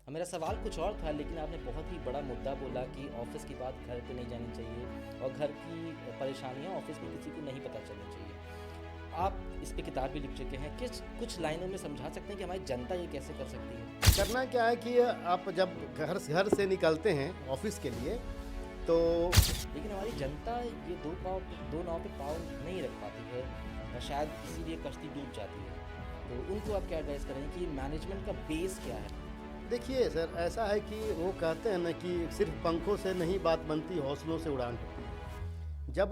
मेरा सवाल कुछ और था, लेकिन आपने बहुत ही बड़ा मुद्दा बोला कि ऑफ़िस की बात घर पे नहीं जानी चाहिए और घर की परेशानियाँ ऑफ़िस में किसी को नहीं पता चलनी चाहिए। आप इस पे किताब भी लिख चुके हैं। किस कुछ लाइनों में समझा सकते हैं कि हमारी जनता ये कैसे कर सकती है? करना क्या है कि आप जब घर से निकलते हैं ऑफिस के लिए तो लेकिन हमारी जनता ये दो नाव पे पाँव नहीं रख पाती है और शायद इसीलिए कश्ती डूब जाती है। तो उनको आप क्या एडवाइस करेंगे कि मैनेजमेंट का बेस क्या है? देखिए सर, ऐसा है कि वो कहते हैं ना कि सिर्फ पंखों से नहीं बात बनती, हौसलों से उड़ान होती है। जब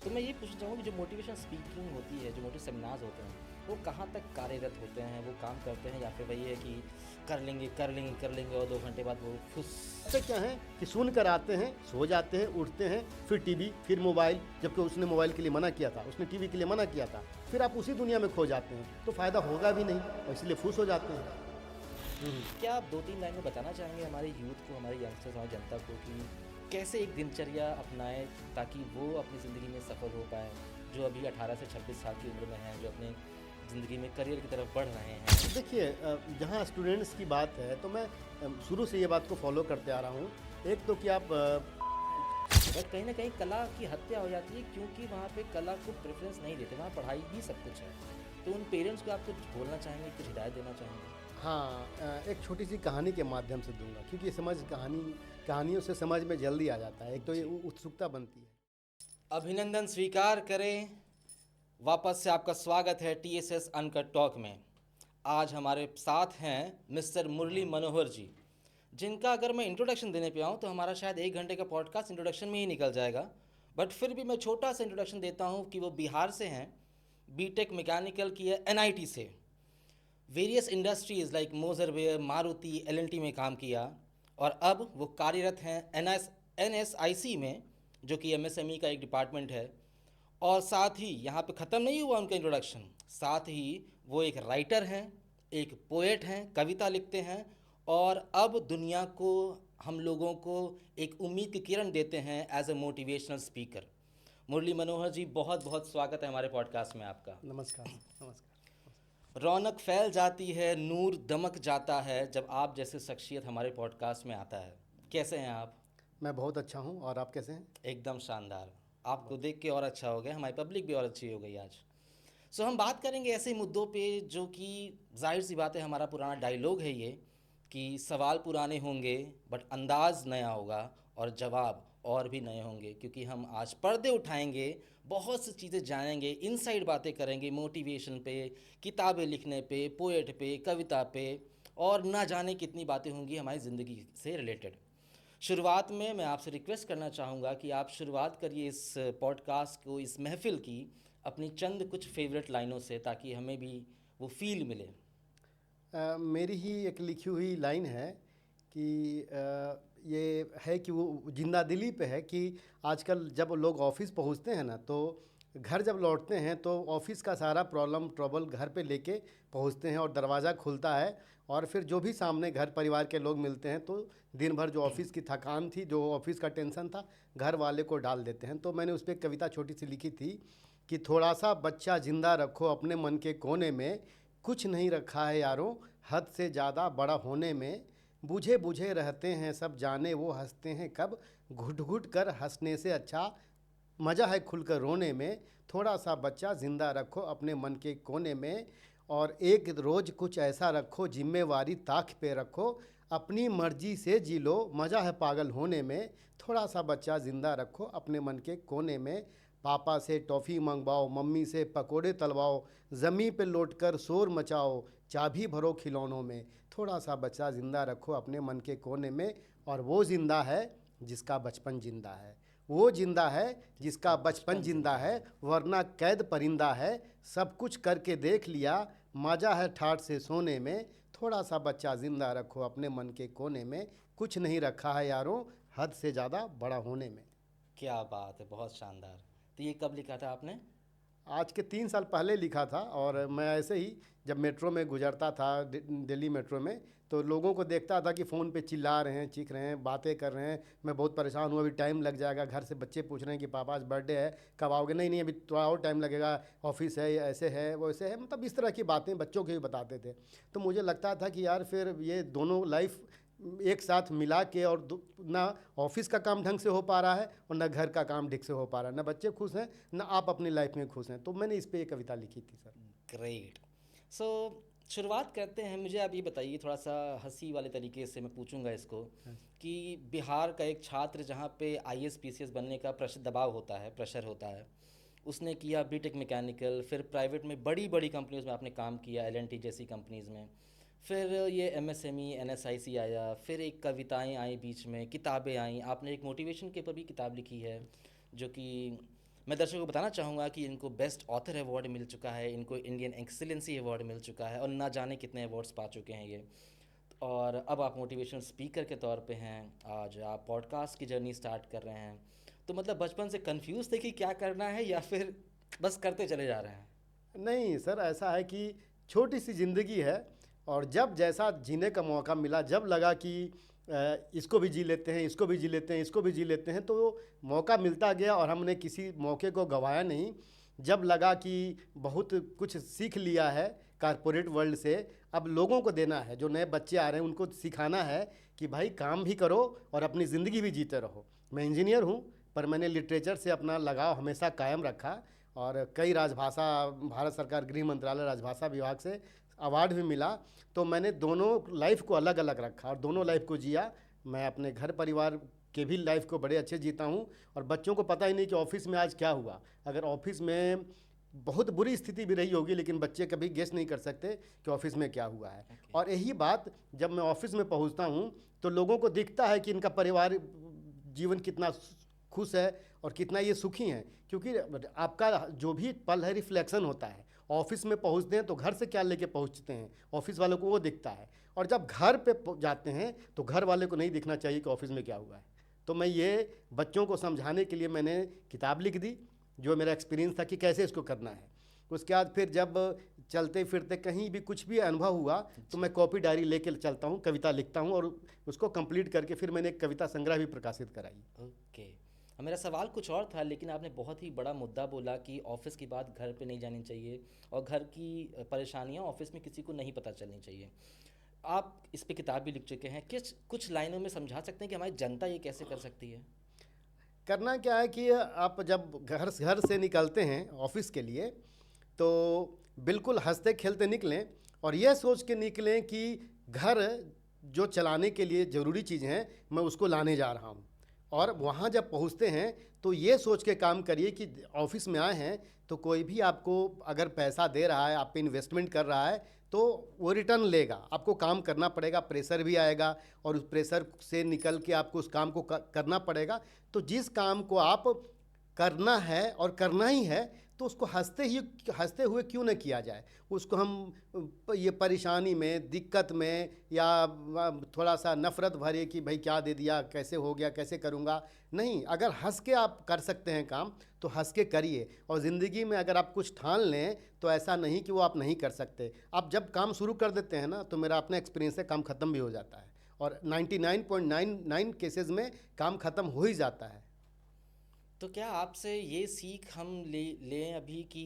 तो मैं ये पूछना चाहूँगा कि जो मोटिवेशन स्पीकिंग होती है, जो मोटिव सेमिनार्स होते हैं, वो कहाँ तक कार्यरत होते हैं? वो काम करते हैं या फिर वही है कि कर लेंगे और 2 घंटे बाद वो फुस। ऐसे क्या है कि सुन कर आते हैं, सो जाते हैं, उठते हैं, फिर टीवी, फिर मोबाइल। जबकि उसने मोबाइल के लिए मना किया था, उसने टीवी के लिए मना किया था, फिर आप उसी दुनिया में खो जाते हैं, तो फ़ायदा होगा भी नहीं और इसलिए फुस हो जाते हैं। क्या आप 2-3 लाइन में बताना चाहेंगे हमारे यूथ को, हमारे यंगस्टर्स, हमारी जनता को कि कैसे एक दिनचर्या अपनाएँ ताकि वो अपनी ज़िंदगी में सफल हो पाएँ, जो अभी 18 से 26 साल की उम्र में हैं, जो अपने ज़िंदगी में करियर की तरफ बढ़ रहे हैं? देखिए, जहाँ स्टूडेंट्स की बात है तो मैं शुरू से ये बात को फॉलो करते आ रहा हूँ। एक तो कि आप बट कहीं न कहीं कला की हत्या हो जाती है क्योंकि वहाँ पे कला को प्रेफ़रेंस नहीं देते, वहाँ पढ़ाई ही सब कुछ है। तो उन पेरेंट्स को आप कुछ बोलना चाहेंगे, कुछ हिदायत देना चाहेंगे? हाँ, एक छोटी-सी कहानी के माध्यम से दूँगा, क्योंकि कहानियों से समझ में जल्दी आ जाता है। एक तो ये जी। उत्सुकता बनती है। अभिनंदन स्वीकार करें, वापस से आपका स्वागत है टीएसएस अनकट टॉक में। आज हमारे साथ हैं मिस्टर मुरली मनोहर जी, जिनका अगर मैं इंट्रोडक्शन देने पे आऊँ तो हमारा शायद 1 घंटे का पॉडकास्ट इंट्रोडक्शन में ही निकल जाएगा। बट फिर भी मैं छोटा सा इंट्रोडक्शन देता हूँ कि वो बिहार से हैं, बीटेक मैकेनिकल की है एनआईटी से। Various industries like Moser Baer, Maruti, L and T में काम किया और अब वो कार्यरत हैं एनएसआईसी में, जो कि एमएसएमई का एक डिपार्टमेंट है। और साथ ही यहाँ पे ख़त्म नहीं हुआ उनका इंट्रोडक्शन, साथ ही वो एक राइटर हैं, एक पोएट हैं, कविता लिखते हैं और अब दुनिया को, हम लोगों को एक उम्मीद की किरण देते हैं as a motivational speaker. Murli Manohar जी, बहुत बहुत स्वागत है हमारे पॉडकास्ट में आपका। नमस्कार, नमस्कार। रौनक फैल जाती है, नूर दमक जाता है जब आप जैसे शख्सियत हमारे पॉडकास्ट में आता है। कैसे हैं आप? मैं बहुत अच्छा हूँ, और आप कैसे हैं? एकदम शानदार। आपको बहुत। देख के और अच्छा हो गया, हमारी पब्लिक भी और अच्छी हो गई आज। सो हम बात करेंगे ऐसे मुद्दों पे जो कि जाहिर सी बात है, हमारा पुराना डायलॉग है ये कि सवाल पुराने होंगे बट अंदाज नया होगा और जवाब और भी नए होंगे, क्योंकि हम आज पर्दे उठाएंगे, बहुत सी चीज़ें जानेंगे, इनसाइड बातें करेंगे मोटिवेशन पे, किताबें लिखने पे, पोएट पे, कविता पे, और ना जाने कितनी बातें होंगी हमारी ज़िंदगी से रिलेटेड। शुरुआत में मैं आपसे रिक्वेस्ट करना चाहूँगा कि आप शुरुआत करिए इस पॉडकास्ट को, इस महफ़िल की, अपनी चंद कुछ फ़ेवरेट लाइनों से, ताकि हमें भी वो फ़ील मिले। मेरी ही एक लिखी हुई लाइन है कि ये है कि वो जिंदा दिली पे है कि आजकल जब लोग ऑफिस पहुंचते हैं ना, तो घर जब लौटते हैं तो ऑफिस का सारा प्रॉब्लम ट्रबल घर पे लेके पहुंचते हैं, और दरवाज़ा खुलता है और फिर जो भी सामने घर परिवार के लोग मिलते हैं तो दिन भर जो ऑफिस की थकान थी, जो ऑफिस का टेंशन था, घर वाले को डाल देते हैं। तो मैंने उस पर एक कविता छोटी सी लिखी थी कि थोड़ा सा बच्चा जिंदा रखो अपने मन के कोने में, कुछ नहीं रखा है यारों हद से ज़्यादा बड़ा होने में, बूझे बूझे रहते हैं सब जाने वो हंसते हैं कब, घुट घुट कर हंसने से अच्छा मज़ा है खुलकर रोने में, थोड़ा सा बच्चा ज़िंदा रखो अपने मन के कोने में, और एक रोज़ कुछ ऐसा रखो जिम्मेवारी ताक पे रखो, अपनी मर्जी से जी लो मज़ा है पागल होने में, थोड़ा सा बच्चा ज़िंदा रखो अपने मन के कोने में, पापा से टॉफ़ी मंगवाओ मम्मी से पकोड़े तलवाओ, ज़मीं पे लौट कर शोर मचाओ चाबी भरो खिलौनों में, थोड़ा सा बच्चा ज़िंदा रखो अपने मन के कोने में, और वो ज़िंदा है जिसका बचपन ज़िंदा है, वो जिंदा है जिसका बचपन जिंदा है, वरना कैद परिंदा है, सब कुछ करके देख लिया मज़ा है ठाठ से सोने में, थोड़ा सा बच्चा ज़िंदा रखो अपने मन के कोने में, कुछ नहीं रखा है यारों हद से ज़्यादा बड़ा होने में। क्या बात है, बहुत शानदार। तो ये कब लिखा था आपने? आज के 3 साल पहले लिखा था। और मैं ऐसे ही जब मेट्रो में गुजरता था, दिल्ली मेट्रो में, तो लोगों को देखता था कि फ़ोन पे चिल्ला रहे हैं, चीख रहे हैं, बातें कर रहे हैं। मैं बहुत परेशान हूँ, अभी टाइम लग जाएगा। घर से बच्चे पूछ रहे हैं कि पापा आज बर्थडे है, कब आओगे? नहीं नहीं, अभी थोड़ा और टाइम लगेगा, ऑफिस है, ये ऐसे है, वो ऐसे है। मतलब इस तरह की बातें बच्चों को भी बताते थे। तो मुझे लगता था कि यार फिर ये दोनों लाइफ एक साथ मिला के, और ना ऑफिस का काम ढंग से हो पा रहा है और ना घर का काम ठीक से हो पा रहा है, ना बच्चे खुश हैं, ना आप अपनी लाइफ में खुश हैं। तो मैंने इस पे एक कविता लिखी थी सर। ग्रेट। सो शुरुआत करते हैं। मुझे आप ये बताइए, थोड़ा सा हंसी वाले तरीके से मैं पूछूंगा इसको, कि बिहार का एक छात्र जहाँ पे आईएएस पीसीएस बनने का प्रेशर दबाव होता है, प्रेशर होता है, उसने किया बीटेक मैकेनिकल, फिर प्राइवेट में बड़ी बड़ी कंपनीज में आपने काम किया, एलएनटी जैसी कंपनीज़ में, फिर ये एमएसएमई एनएसआईसी आया, फिर एक कविताएं आई, बीच में किताबें आई, आपने एक मोटिवेशन के ऊपर भी किताब लिखी है, जो कि मैं दर्शकों को बताना चाहूँगा कि इनको बेस्ट ऑथर अवार्ड मिल चुका है, इनको इंडियन एक्सीलेंसी अवार्ड मिल चुका है, और ना जाने कितने अवार्ड्स पा चुके हैं ये। और अब आप मोटिवेशनल स्पीकर के तौर पे हैं, आज आप पॉडकास्ट की जर्नी स्टार्ट कर रहे हैं। तो मतलब बचपन से कंफ्यूज थे कि क्या करना है, या फिर बस करते चले जा रहे हैं? नहीं सर, ऐसा है कि छोटी सी ज़िंदगी है, और जब जैसा जीने का मौका मिला, जब लगा कि इसको भी जी लेते हैं, इसको भी जी लेते हैं, इसको भी जी लेते हैं, तो मौका मिलता गया और हमने किसी मौके को गंवाया नहीं। जब लगा कि बहुत कुछ सीख लिया है कारपोरेट वर्ल्ड से, अब लोगों को देना है, जो नए बच्चे आ रहे हैं उनको सिखाना है कि भाई काम भी करो और अपनी ज़िंदगी भी जीते रहो। मैं इंजीनियर हूँ, पर मैंने लिटरेचर से अपना लगाव हमेशा कायम रखा, और कई राजभाषा, भारत सरकार गृह मंत्रालय राजभाषा विभाग से अवार्ड भी मिला। तो मैंने दोनों लाइफ को अलग अलग रखा और दोनों लाइफ को जिया। मैं अपने घर परिवार के भी लाइफ को बड़े अच्छे जीता हूँ, और बच्चों को पता ही नहीं कि ऑफिस में आज क्या हुआ। अगर ऑफिस में बहुत बुरी स्थिति भी रही होगी, लेकिन बच्चे कभी गेस नहीं कर सकते कि ऑफिस में क्या हुआ है। और यही बात जब मैं ऑफिस में पहुँचता हूँ तो लोगों को दिखता है कि इनका परिवार जीवन कितना खुश है और कितना ये सुखी हैं, क्योंकि आपका जो भी पल है रिफ्लेक्शन होता है। ऑफिस में पहुंचते हैं तो घर से क्या लेके पहुंचते हैं, ऑफिस वालों को वो दिखता है, और जब घर पे जाते हैं तो घर वाले को नहीं दिखना चाहिए कि ऑफिस में क्या हुआ है। तो मैं ये बच्चों को समझाने के लिए मैंने किताब लिख दी, जो मेरा एक्सपीरियंस था कि कैसे इसको करना है। उसके बाद फिर जब चलते फिरते कहीं भी कुछ भी अनुभव हुआ तो मैं कॉपी डायरी लेके चलता हूँ, कविता लिखता हूँ, और उसको कंप्लीट करके फिर मैंने एक कविता संग्रह भी प्रकाशित कराई। ओके। मेरा सवाल कुछ और था, लेकिन आपने बहुत ही बड़ा मुद्दा बोला कि ऑफिस की बात घर पे नहीं जानी चाहिए, और घर की परेशानियां ऑफिस में किसी को नहीं पता चलनी चाहिए। आप इस पे किताब भी लिख चुके हैं, किस कुछ लाइनों में समझा सकते हैं कि हमारी जनता ये कैसे कर सकती है? करना क्या है कि आप जब घर से निकलते हैं ऑफिस के लिए, तो बिल्कुल हंसते खेलते निकलें, और यह सोच के निकलें कि घर जो चलाने के लिए ज़रूरी चीज़ हैं मैं उसको लाने जा रहा हूँ। और वहाँ जब पहुँचते हैं तो ये सोच के काम करिए कि ऑफिस में आए हैं तो कोई भी आपको अगर पैसा दे रहा है, आप पे इन्वेस्टमेंट कर रहा है, तो वो रिटर्न लेगा। आपको काम करना पड़ेगा, प्रेशर भी आएगा, और उस प्रेशर से निकल के आपको उस काम को करना पड़ेगा। तो जिस काम को आप करना है और करना ही है, तो उसको हंसते हुए क्यों न किया जाए। उसको हम ये परेशानी में, दिक्कत में, या थोड़ा सा नफ़रत भरे कि भाई क्या दे दिया, कैसे हो गया, कैसे करूँगा, नहीं। अगर हंस के आप कर सकते हैं काम तो हंस के करिए। और ज़िंदगी में अगर आप कुछ ठान लें तो ऐसा नहीं कि वो आप नहीं कर सकते। आप जब काम शुरू कर देते हैं ना, तो मेरा अपना एक्सपीरियंस है, काम ख़त्म भी हो जाता है, और 99.99 केसेस में काम ख़त्म हो ही जाता है। तो क्या आपसे ये सीख हम लें अभी कि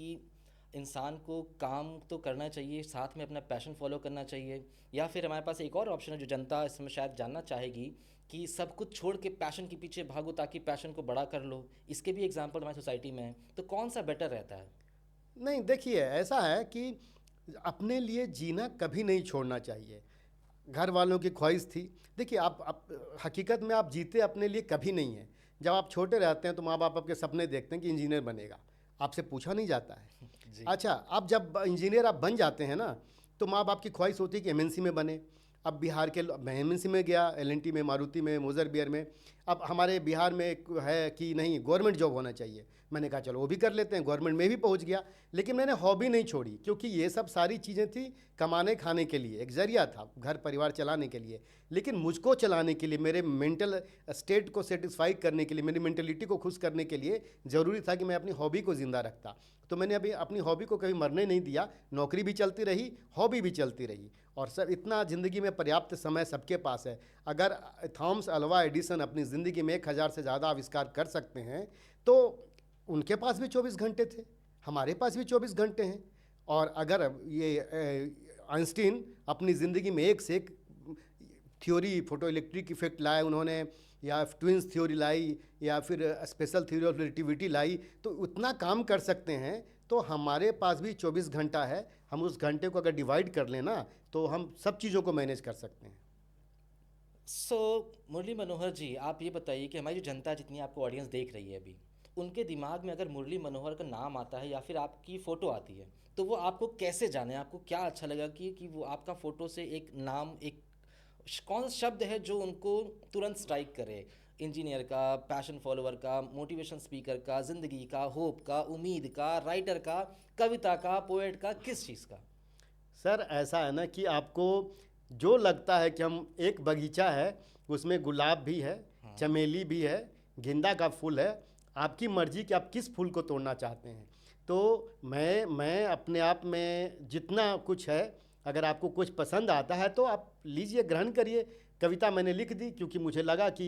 इंसान को काम तो करना चाहिए, साथ में अपना पैशन फॉलो करना चाहिए, या फिर हमारे पास एक और ऑप्शन है जो जनता इसमें शायद जानना चाहेगी, कि सब कुछ छोड़ के पैशन के पीछे भागो ताकि पैशन को बड़ा कर लो? इसके भी एग्जांपल हमारी सोसाइटी में है, तो कौन सा बेटर रहता है? नहीं, देखिए ऐसा है कि अपने लिए जीना कभी नहीं छोड़ना चाहिए। घर वालों की ख्वाहिश थी। देखिए आप हकीकत में आप जीते अपने लिए कभी नहीं हैं। जब आप छोटे रहते हैं तो माँ बाप आपके सपने देखते हैं कि इंजीनियर बनेगा, आपसे पूछा नहीं जाता है। जी। अच्छा, अब जब इंजीनियर आप बन जाते हैं ना, तो माँ बाप की ख्वाहिश होती है कि एमएनसी में बने। अब बिहार के मैं एमएनसी में गया, एलएनटी में, मारुति में, मोजर बियर में। अब हमारे बिहार में एक है कि नहीं, गवर्नमेंट जॉब होना चाहिए। मैंने कहा चलो वो भी कर लेते हैं, गवर्नमेंट में भी पहुंच गया। लेकिन मैंने हॉबी नहीं छोड़ी, क्योंकि ये सब सारी चीज़ें थी कमाने खाने के लिए, एक जरिया था घर परिवार चलाने के लिए। लेकिन मुझको चलाने के लिए, मेरे मेंटल स्टेट को सेटिस्फाई करने के लिए, मेरी मेंटलिटी को खुश करने के लिए ज़रूरी था कि मैं अपनी हॉबी को ज़िंदा रखता। तो मैंने अभी अपनी हॉबी को कभी मरने नहीं दिया, नौकरी भी चलती रही, हॉबी भी चलती रही। और सब इतना ज़िंदगी में पर्याप्त समय सबके पास है। अगर थॉमस अल्वा एडिसन अपनी ज़िंदगी में 1000 से ज़्यादा आविष्कार कर सकते हैं, तो उनके पास भी 24 घंटे थे, हमारे पास भी 24 घंटे हैं। और अगर ये आइंस्टीन अपनी ज़िंदगी में एक से एक थ्योरी, फोटो इलेक्ट्रिक इफेक्ट लाए उन्होंने, या ट्विंस थ्योरी लाई, या फिर स्पेशल थ्योरी ऑफ रिलेटिविटी लाई, तो उतना काम कर सकते हैं। तो हमारे पास भी 24 घंटा है। हम उस घंटे को अगर डिवाइड कर लें ना, तो हम सब चीज़ों को मैनेज कर सकते हैं। सो मुरली मनोहर जी, आप ये बताइए कि हमारी जो जनता, जितनी आपको ऑडियंस देख रही है अभी, उनके दिमाग में अगर मुरली मनोहर का नाम आता है या फिर आपकी फ़ोटो आती है, तो वो आपको कैसे जाने? आपको क्या अच्छा लगा कि वो आपका फ़ोटो से एक नाम, एक कौन सा शब्द है जो उनको तुरंत स्ट्राइक करे? इंजीनियर का, पैशन फॉलोअर का, मोटिवेशन स्पीकर का, ज़िंदगी का, होप का, उम्मीद का, राइटर का, कविता का, पोएट का, किस चीज़ का? सर ऐसा है ना कि आपको जो लगता है कि हम, एक बगीचा है, उसमें गुलाब भी है, चमेली भी है, गेंदा का फूल है, आपकी मर्जी कि आप किस फूल को तोड़ना चाहते हैं। तो मैं अपने आप में जितना कुछ है, अगर आपको कुछ पसंद आता है तो आप लीजिए, ग्रहण करिए। कविता मैंने लिख दी क्योंकि मुझे लगा कि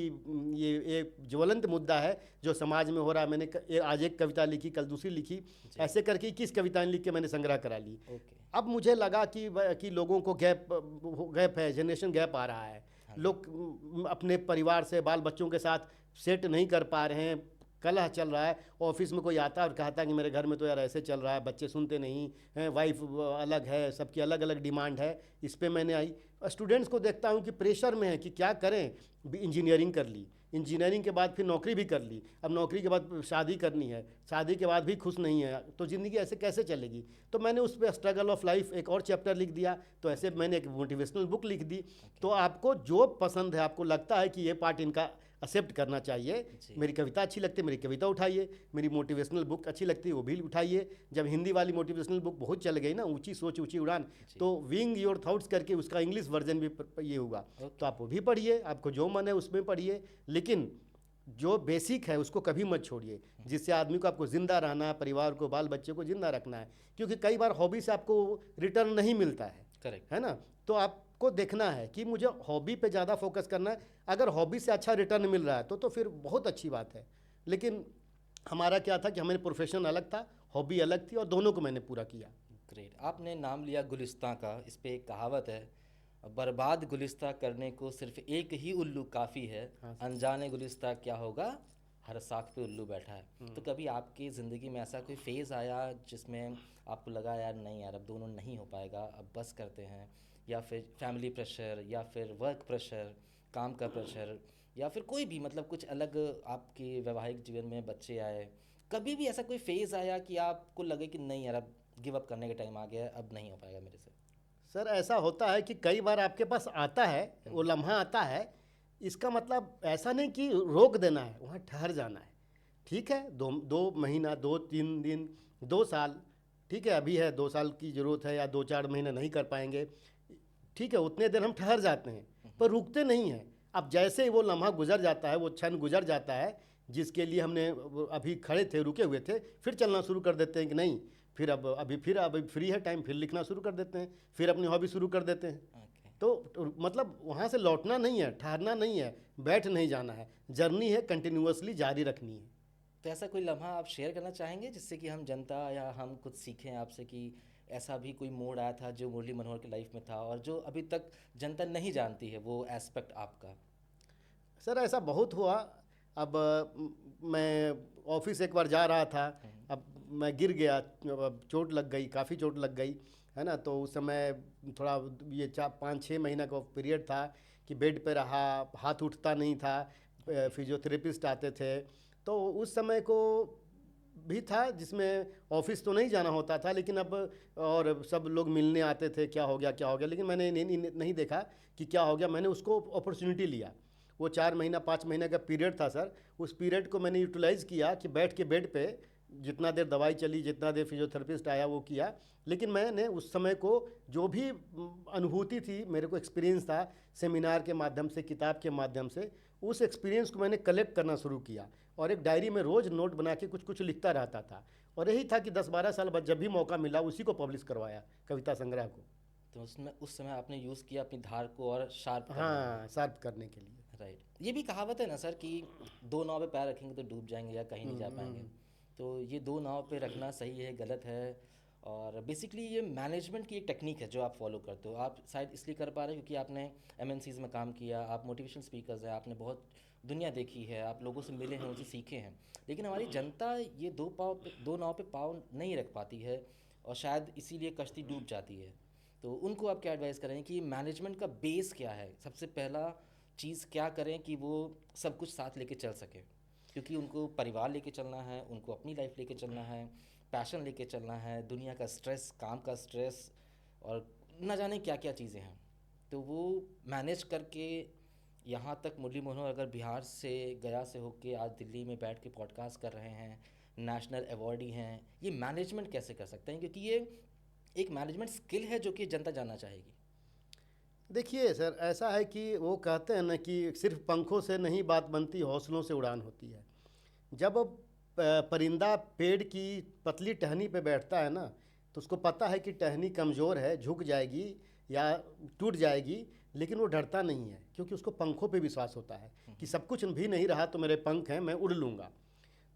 ये एक ज्वलंत मुद्दा है जो समाज में हो रहा है। मैंने आज एक कविता लिखी, कल दूसरी लिखी, ऐसे करके 21 कविताएं लिख के मैंने संग्रह करा ली। ओके। अब मुझे लगा कि लोगों को गैप है, जनरेशन गैप आ रहा है। लोग अपने परिवार से, बाल बच्चों के साथ सेट नहीं कर पा रहे हैं, कलह चल रहा है। ऑफिस में कोई आता है और कहता है कि मेरे घर में तो यार ऐसे चल रहा है, बच्चे सुनते नहीं हैं, वाइफ अलग है, सबकी अलग अलग डिमांड है। इस पे मैंने आई स्टूडेंट्स को देखता हूँ कि प्रेशर में है कि क्या करें। इंजीनियरिंग कर ली, इंजीनियरिंग के बाद फिर नौकरी भी कर ली, अब नौकरी के बाद शादी करनी है, शादी के बाद भी खुश नहीं है, तो ज़िंदगी ऐसे कैसे चलेगी। तो मैंने उस पर स्ट्रगल ऑफ लाइफ एक और चैप्टर लिख दिया। तो ऐसे मैंने एक मोटिवेशनल बुक लिख दी। तो आपको जो पसंद है, आपको लगता है कि ये पार्ट इनका एक्सेप्ट करना चाहिए, मेरी कविता अच्छी लगती है, मेरी कविता उठाइए, मेरी मोटिवेशनल बुक अच्छी लगती है, वो भी उठाइए। जब हिंदी वाली मोटिवेशनल बुक बहुत चल गई ना, ऊंची सोच ऊंची उड़ान, तो विंग योर थॉट्स करके उसका इंग्लिश वर्जन भी ये हुआ। तो आप वो भी पढ़िए, आपको जो मन है उसमें पढ़िए, लेकिन जो बेसिक है उसको कभी मत छोड़िए, जिससे आदमी को, आपको ज़िंदा रहना है, परिवार को, बाल बच्चे को ज़िंदा रखना है। क्योंकि कई बार हॉबी से आपको रिटर्न नहीं मिलता है, करेक्ट है ना। तो आपको देखना है कि मुझे हॉबी पे ज़्यादा फोकस करना है। अगर हॉबी से अच्छा रिटर्न मिल रहा है तो फिर बहुत अच्छी बात है। लेकिन हमारा क्या था कि हमारे प्रोफेशन अलग था, हॉबी अलग थी, और दोनों को मैंने पूरा किया। ग्रेट। आपने नाम लिया गुलिस्तां का, इस पे एक कहावत है, बर्बाद गुलिस्तां करने को सिर्फ एक ही उल्लू काफ़ी है, अनजाने गुलिस्तां क्या होगा, हर साख पे उल्लू बैठा है। तो कभी आपकी ज़िंदगी में ऐसा कोई फेज़ आया जिसमें आपको लगा यार नहीं यार, अब दोनों नहीं हो पाएगा, अब बस करते हैं? या फिर फैमिली प्रेशर, या फिर वर्क प्रेशर, काम का प्रेशर, या फिर कोई भी मतलब कुछ अलग आपके वैवाहिक जीवन में बच्चे आए, कभी भी ऐसा कोई फेज़ आया कि आपको लगे कि नहीं यार, अब गिव अप करने का टाइम आ गया है, अब नहीं हो पाएगा मेरे से? सर ऐसा होता है कि कई बार आपके पास आता है, वो लम्हा आता है, इसका मतलब ऐसा नहीं कि रोक देना है, वहाँ ठहर जाना है। ठीक है, दो महीना, 2-3 दिन, 2 साल, ठीक है, अभी है 2 साल की ज़रूरत है, या 2-4 महीने नहीं कर पाएंगे, ठीक है, उतने देर हम ठहर जाते हैं, पर रुकते नहीं हैं। अब जैसे ही वो लम्हा गुजर जाता है, वो क्षण गुजर जाता है जिसके लिए हमने अभी खड़े थे, रुके हुए थे, फिर चलना शुरू कर देते हैं कि नहीं, फिर अभी फ्री है टाइम, फिर लिखना शुरू कर देते हैं, फिर अपनी हॉबी शुरू कर देते हैं। ओके। तो मतलब वहाँ से लौटना नहीं है, ठहरना नहीं है, बैठ नहीं जाना है, जर्नी है, कंटिन्यूअसली जारी रखनी है। तो ऐसा कोई लम्हा आप शेयर करना चाहेंगे जिससे कि हम जनता या हम कुछ सीखें आपसे कि ऐसा भी कोई मोड़ आया था जो मुरली मनोहर की लाइफ में था और जो अभी तक जनता नहीं जानती है, वो एस्पेक्ट आपका? सर ऐसा बहुत हुआ। अब मैं ऑफिस एक बार जा रहा था, अब मैं गिर गया, अब चोट लग गई, काफ़ी चोट लग गई, है ना। तो उस समय थोड़ा ये 4-5-6 महीना का पीरियड था कि बेड पे रहा, हाथ उठता नहीं था, फिजियोथेरेपिस्ट आते थे। तो उस समय को भी था जिसमें ऑफिस तो नहीं जाना होता था, लेकिन अब और सब लोग मिलने आते थे, क्या हो गया क्या हो गया, लेकिन मैंने नहीं देखा कि क्या हो गया। मैंने उसको अपॉर्चुनिटी लिया। वो 4 महीना 5 महीने का पीरियड था सर, उस पीरियड को मैंने यूटिलाइज़ किया कि बैठ के बेड पे जितना देर दवाई चली, जितना देर फिजियोथेरेपिस्ट आया वो किया, लेकिन मैंने उस समय को जो भी अनुभूति थी, मेरे को एक्सपीरियंस था सेमिनार के माध्यम से, किताब के माध्यम से, उस एक्सपीरियंस को मैंने कलेक्ट करना शुरू किया और एक डायरी में रोज़ नोट बना के कुछ कुछ लिखता रहता था। और यही था कि 10-12 साल बाद जब भी मौका मिला उसी को पब्लिश करवाया, कविता संग्रह को। तो उसमें उस समय आपने यूज़ किया अपनी धार को और शार्प करने के लिए। हाँ, शार्प करने के लिए। राइट। ये भी कहावत है ना सर कि दो नाव पे पैर रखेंगे तो डूब जाएंगे या कहीं नहीं जा पाएंगे। तो ये दो नाव पे रखना सही है, गलत है? और बेसिकली ये मैनेजमेंट की एक टेक्निक है जो आप फॉलो करते हो। आप शायद इसलिए कर पा रहे हो क्योंकि आपने एमएनसीज में काम किया, आप मोटिवेशनल स्पीकर्स हैं, आपने बहुत दुनिया देखी है, आप लोगों से मिले हैं, उनसे सीखे हैं। लेकिन हमारी जनता ये दो नाव पे पाँव नहीं रख पाती है और शायद इसीलिए कश्ती डूब जाती है। तो उनको आप क्या एडवाइस करें कि मैनेजमेंट का बेस क्या है? सबसे पहला चीज़ क्या करें कि वो सब कुछ साथ लेके चल सके? क्योंकि उनको परिवार लेके चलना है, उनको अपनी लाइफ लेके चलना है, पैशन लेके चलना है, दुनिया का स्ट्रेस, काम का स्ट्रेस और न जाने क्या क्या चीज़ें हैं। तो वो मैनेज करके यहाँ तक मुरली मनोहर अगर बिहार से, गया से होके आज दिल्ली में बैठ के पॉडकास्ट कर रहे हैं, नेशनल अवार्डी हैं, ये मैनेजमेंट कैसे कर सकते हैं? क्योंकि ये एक मैनेजमेंट स्किल है जो कि जनता जानना चाहेगी। देखिए सर, ऐसा है कि वो कहते हैं ना कि सिर्फ पंखों से नहीं बात बनती, हौसलों से उड़ान होती है। जब परिंदा पेड़ की पतली टहनी पे बैठता है ना, तो उसको पता है कि टहनी कमज़ोर है, झुक जाएगी या टूट जाएगी, लेकिन वो डरता नहीं है क्योंकि उसको पंखों पे विश्वास होता है कि सब कुछ भी नहीं रहा तो मेरे पंख हैं, मैं उड़ लूँगा।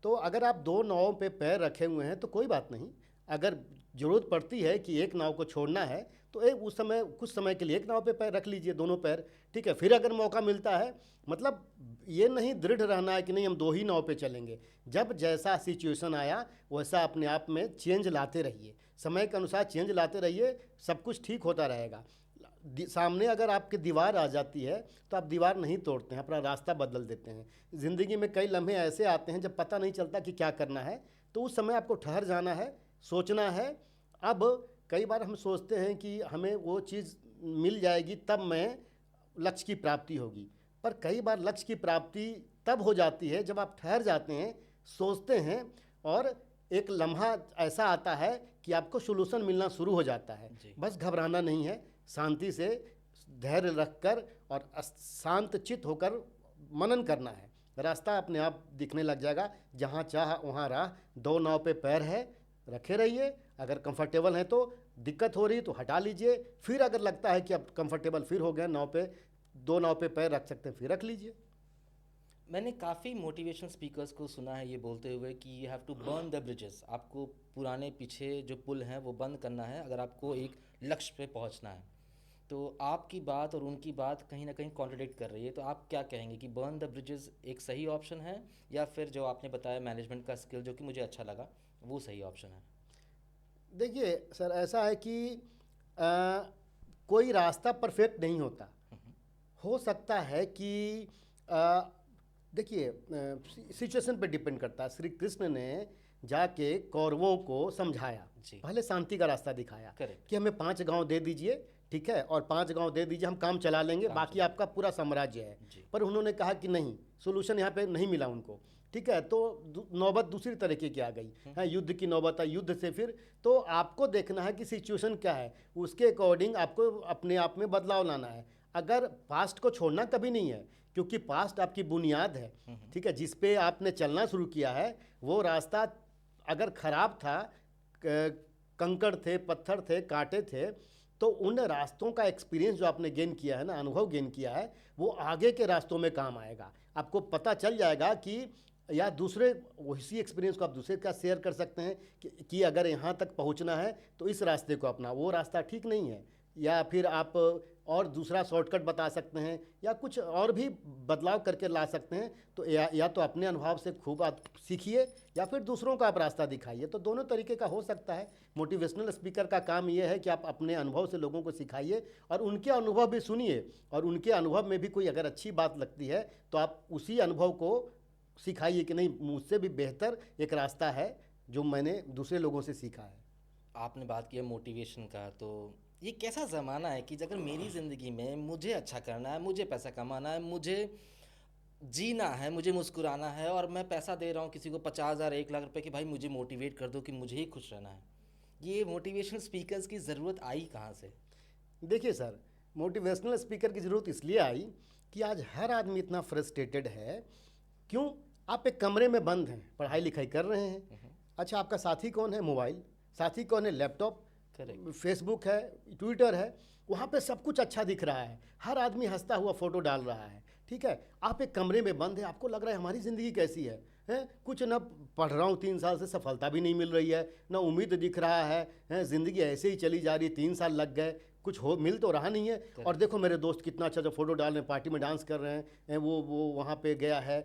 तो अगर आप दो नावों पे पैर रखे हुए हैं तो कोई बात नहीं। अगर ज़रूरत पड़ती है कि एक नाव को छोड़ना है तो एक उस समय कुछ समय के लिए एक नाव पे पैर रख लीजिए, दोनों पैर, ठीक है। फिर अगर मौका मिलता है, मतलब ये नहीं दृढ़ रहना है कि नहीं हम दो ही नाव पे चलेंगे। जब जैसा सिचुएशन आया वैसा अपने आप में चेंज लाते रहिए, समय के अनुसार चेंज लाते रहिए, सब कुछ ठीक होता रहेगा। सामने अगर आपकी दीवार आ जाती है तो आप दीवार नहीं तोड़ते हैं, अपना रास्ता बदल देते हैं। ज़िंदगी में कई लम्हे ऐसे आते हैं जब पता नहीं चलता कि क्या करना है, तो उस समय आपको ठहर जाना है, सोचना है। अब कई बार हम सोचते हैं कि हमें वो चीज़ मिल जाएगी तब मैं लक्ष्य की प्राप्ति होगी, पर कई बार लक्ष्य की प्राप्ति तब हो जाती है जब आप ठहर जाते हैं, सोचते हैं और एक लम्हा ऐसा आता है कि आपको सोल्यूशन मिलना शुरू हो जाता है। बस घबराना नहीं है, शांति से धैर्य रखकर और शांत चित्त होकर मनन करना है। रास्ता अपने आप दिखने लग जाएगा, जहाँ चाह वहाँ राह। दो नाव पे पैर है, रखे रहिए। अगर कंफर्टेबल है तो, दिक्कत हो रही तो हटा लीजिए। फिर अगर लगता है कि अब कंफर्टेबल फिर हो गए नाव पे, दो नाव पे पैर रख सकते हैं, फिर रख लीजिए। मैंने काफ़ी मोटिवेशनल स्पीकर्स को सुना है ये बोलते हुए कि you have to burn the bridges. आपको पुराने पीछे जो पुल हैं वो बंद करना है अगर आपको एक लक्ष्य पे पहुंचना है। तो आपकी बात और उनकी बात कहीं ना कहीं कॉन्ट्रडिक्ट कर रही है। तो आप क्या कहेंगे कि बर्न द ब्रिजेस एक सही ऑप्शन है या फिर जो आपने बताया मैनेजमेंट का स्किल जो कि मुझे अच्छा लगा वो सही ऑप्शन है? देखिए सर, ऐसा है कि कोई रास्ता परफेक्ट नहीं होता। हो सकता है कि देखिए, सिचुएशन पे डिपेंड करता है। श्री कृष्ण ने जाके कौरवों को समझाया, पहले शांति का रास्ता दिखाया कि हमें 5 गांव दे दीजिए, ठीक है, और 5 गांव दे दीजिए, हम काम चला लेंगे, बाकी आपका पूरा साम्राज्य है। पर उन्होंने कहा कि नहीं, सोल्यूशन यहाँ पे नहीं मिला उनको, ठीक है। तो नौबत दूसरी तरीके की आ गई है, युद्ध की नौबत आई। युद्ध से फिर तो आपको देखना है कि सिचुएशन क्या है, उसके अकॉर्डिंग आपको अपने आप में बदलाव लाना है। अगर पास्ट को छोड़ना कभी नहीं है, क्योंकि पास्ट आपकी बुनियाद है, ठीक है, जिस पे आपने चलना शुरू किया है। वो रास्ता अगर खराब था, कंकड़ थे, पत्थर थे, कांटे थे, तो उन रास्तों का एक्सपीरियंस जो आपने गेन किया है ना, अनुभव गेन किया है, वो आगे के रास्तों में काम आएगा। आपको पता चल जाएगा कि या दूसरे उसी एक्सपीरियंस को आप दूसरे का शेयर कर सकते हैं कि अगर यहाँ तक पहुँचना है तो इस रास्ते को अपना, वो रास्ता ठीक नहीं है। या फिर आप और दूसरा शॉर्टकट बता सकते हैं या कुछ और भी बदलाव करके ला सकते हैं। तो या तो अपने अनुभव से खूब आप सीखिए या फिर दूसरों का आप रास्ता दिखाइए। तो दोनों तरीके का हो सकता है। मोटिवेशनल स्पीकर का काम ये है कि आप अपने अनुभव से लोगों को सिखाइए और उनके अनुभव भी सुनिए, और उनके अनुभव में भी कोई अगर अच्छी बात लगती है तो आप उसी अनुभव को सिखाइए कि नहीं, मुझसे भी बेहतर एक रास्ता है जो मैंने दूसरे लोगों से सीखा है। आपने बात किया मोटिवेशन का, तो ये कैसा ज़माना है कि अगर मेरी ज़िंदगी में मुझे अच्छा करना है, मुझे पैसा कमाना है, मुझे जीना है, मुझे मुस्कुराना है और मैं पैसा दे रहा हूँ किसी को 50,000 1 लाख रुपए कि भाई मुझे मोटिवेट कर दो कि मुझे ही खुश रहना है। ये मोटिवेशनल स्पीकर्स की ज़रूरत आई कहाँ से? देखिए सर, मोटिवेशनल स्पीकर की ज़रूरत इसलिए आई कि आज हर आदमी इतना फ्रस्ट्रेटेड है। क्यों? आप एक कमरे में बंद हैं, पढ़ाई लिखाई कर रहे हैं। अच्छा, आपका साथी कौन है? मोबाइल। साथी कौन है? लैपटॉप। करेक्ट। फेसबुक है, ट्विटर है। वहाँ पे सब कुछ अच्छा दिख रहा है, हर आदमी हंसता हुआ फ़ोटो डाल रहा है। ठीक है, आप एक कमरे में बंद हैं, आपको लग रहा है हमारी ज़िंदगी कैसी है? हैं, कुछ ना पढ़ रहा हूँ 3 साल से, सफलता भी नहीं मिल रही है, ना उम्मीद दिख रहा है। हैं, ज़िंदगी ऐसे ही चली जा रही है, 3 साल लग गए, कुछ हो मिल तो रहा नहीं है। और देखो मेरे दोस्त कितना अच्छा अच्छा फ़ोटो डाल रहे हैं, पार्टी में डांस कर रहे हैं, वो वहाँ पे गया है,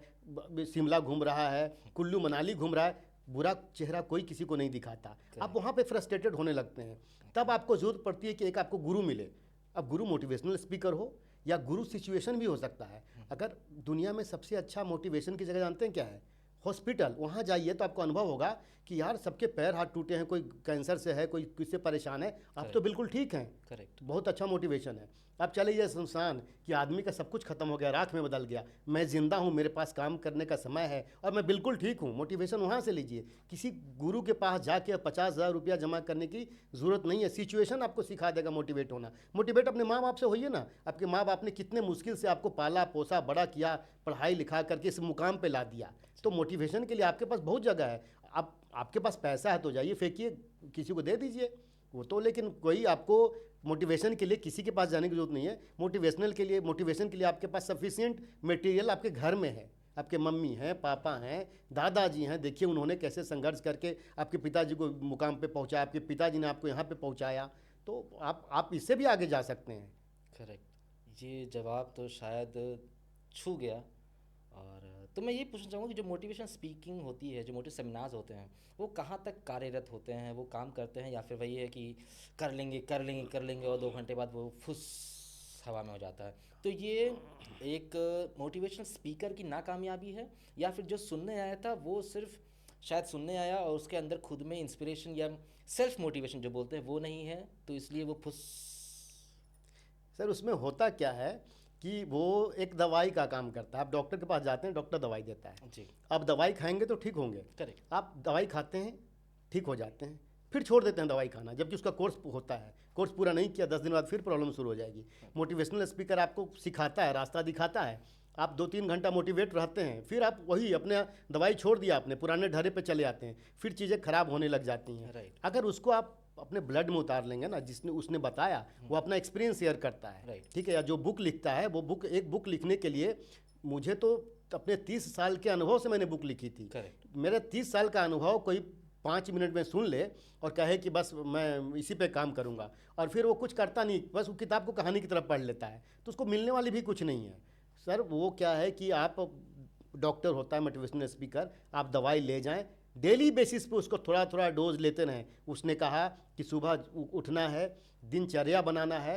शिमला घूम रहा है, कुल्लू मनाली घूम रहा है। बुरा चेहरा कोई किसी को नहीं दिखाता। आप वहाँ पे फ्रस्ट्रेटेड होने लगते हैं। तब आपको ज़रूरत पड़ती है कि एक आपको गुरु मिले। अब गुरु मोटिवेशनल स्पीकर हो या गुरु सिचुएशन भी हो सकता है। अगर दुनिया में सबसे अच्छा मोटिवेशन की जगह जानते हैं क्या है? हॉस्पिटल। वहाँ जाइए तो आपको अनुभव होगा कि यार सबके पैर हाथ टूटे हैं, कोई कैंसर से है, कोई किससे परेशान है, आप तो बिल्कुल ठीक हैं। करेक्ट। बहुत अच्छा मोटिवेशन है। आप चले जाइए शमशान कि आदमी का सब कुछ खत्म हो गया, राख में बदल गया, मैं जिंदा हूँ, मेरे पास काम करने का समय है और मैं बिल्कुल ठीक हूँ। मोटिवेशन वहाँ से लीजिए। किसी गुरु के पास जाके 50,000 रुपया जमा करने की ज़रूरत नहीं है। सिचुएशन आपको सिखा देगा मोटिवेट होना। मोटिवेट अपने माँ बाप से होइए ना। आपके माँ बाप ने कितने मुश्किल से आपको पाला पोसा बड़ा किया, पढ़ाई लिखा करके इस मुकाम पे ला दिया। तो मोटिवेशन के लिए आपके पास बहुत जगह है। आप आपके पास पैसा है तो जाइए फेंकिए, किसी को दे दीजिए वो तो। लेकिन कोई आपको मोटिवेशन के लिए किसी के पास जाने की जरूरत नहीं है। मोटिवेशन के लिए आपके पास सफिशिएंट मटेरियल आपके घर में है। आपके मम्मी हैं, पापा हैं, दादाजी हैं, देखिए उन्होंने कैसे संघर्ष करके आपके पिताजी को मुकाम पे पहुंचाया, आपके पिताजी ने आपको यहाँ पे पहुंचाया। तो आप इससे भी आगे जा सकते हैं। करेक्ट। ये जवाब तो शायद छू गया। और तो मैं ये पूछना चाहूँगा कि जो मोटिवेशन स्पीकिंग होती है, जो मोटिव सेमिनार्स होते हैं, वो कहाँ तक कार्यरत होते हैं? वो काम करते हैं या फिर वही है कि कर लेंगे कर लेंगे कर लेंगे और 2 घंटे बाद वो फुस हवा में हो जाता है? तो ये एक मोटिवेशनल स्पीकर की नाकामयाबी है या फिर जो सुनने आया था वो सिर्फ शायद सुनने आया और उसके अंदर खुद में इंस्पिरेशन या सेल्फ मोटिवेशन जो बोलते हैं वो नहीं है, तो इसलिए वो फुस। सर उसमें होता क्या है कि वो एक दवाई का काम करता है। आप डॉक्टर के पास जाते हैं, डॉक्टर दवाई देता है। जी। आप दवाई खाएंगे तो ठीक होंगे। करेक्ट। आप दवाई खाते हैं, ठीक हो जाते हैं, फिर छोड़ देते हैं दवाई खाना, जबकि उसका कोर्स होता है। कोर्स पूरा नहीं किया, 10 दिन बाद फिर प्रॉब्लम शुरू हो जाएगी। मोटिवेशनल स्पीकर आपको सिखाता है, रास्ता दिखाता है। आप 2-3 घंटा मोटिवेट रहते हैं, फिर आप वही अपने दवाई छोड़ दिया, आपने पुराने ढर्रे पे चले आते हैं, फिर चीज़ें खराब होने लग जाती हैं। राइट। अगर उसको आप अपने ब्लड में उतार लेंगे ना, जिसने उसने बताया, वो अपना एक्सपीरियंस शेयर करता है। राइट। ठीक है, या जो बुक लिखता है, वो बुक, एक बुक लिखने के लिए मुझे तो अपने 30 साल के अनुभव से मैंने बुक लिखी थी। करेक्ट। मेरे 30 साल का अनुभव कोई 5 मिनट में सुन ले और कहे कि बस मैं इसी पे काम करूंगा, और फिर वो कुछ करता नहीं, बस वो किताब को कहानी की तरफ पढ़ लेता है, तो उसको मिलने वाली भी कुछ नहीं है। सर वो क्या है कि आप, डॉक्टर होता है मोटिवेशनल स्पीकर, आप दवाई ले जाएं, डेली बेसिस पे उसको थोड़ा थोड़ा डोज लेते रहें। उसने कहा कि सुबह उठना है, दिनचर्या बनाना है।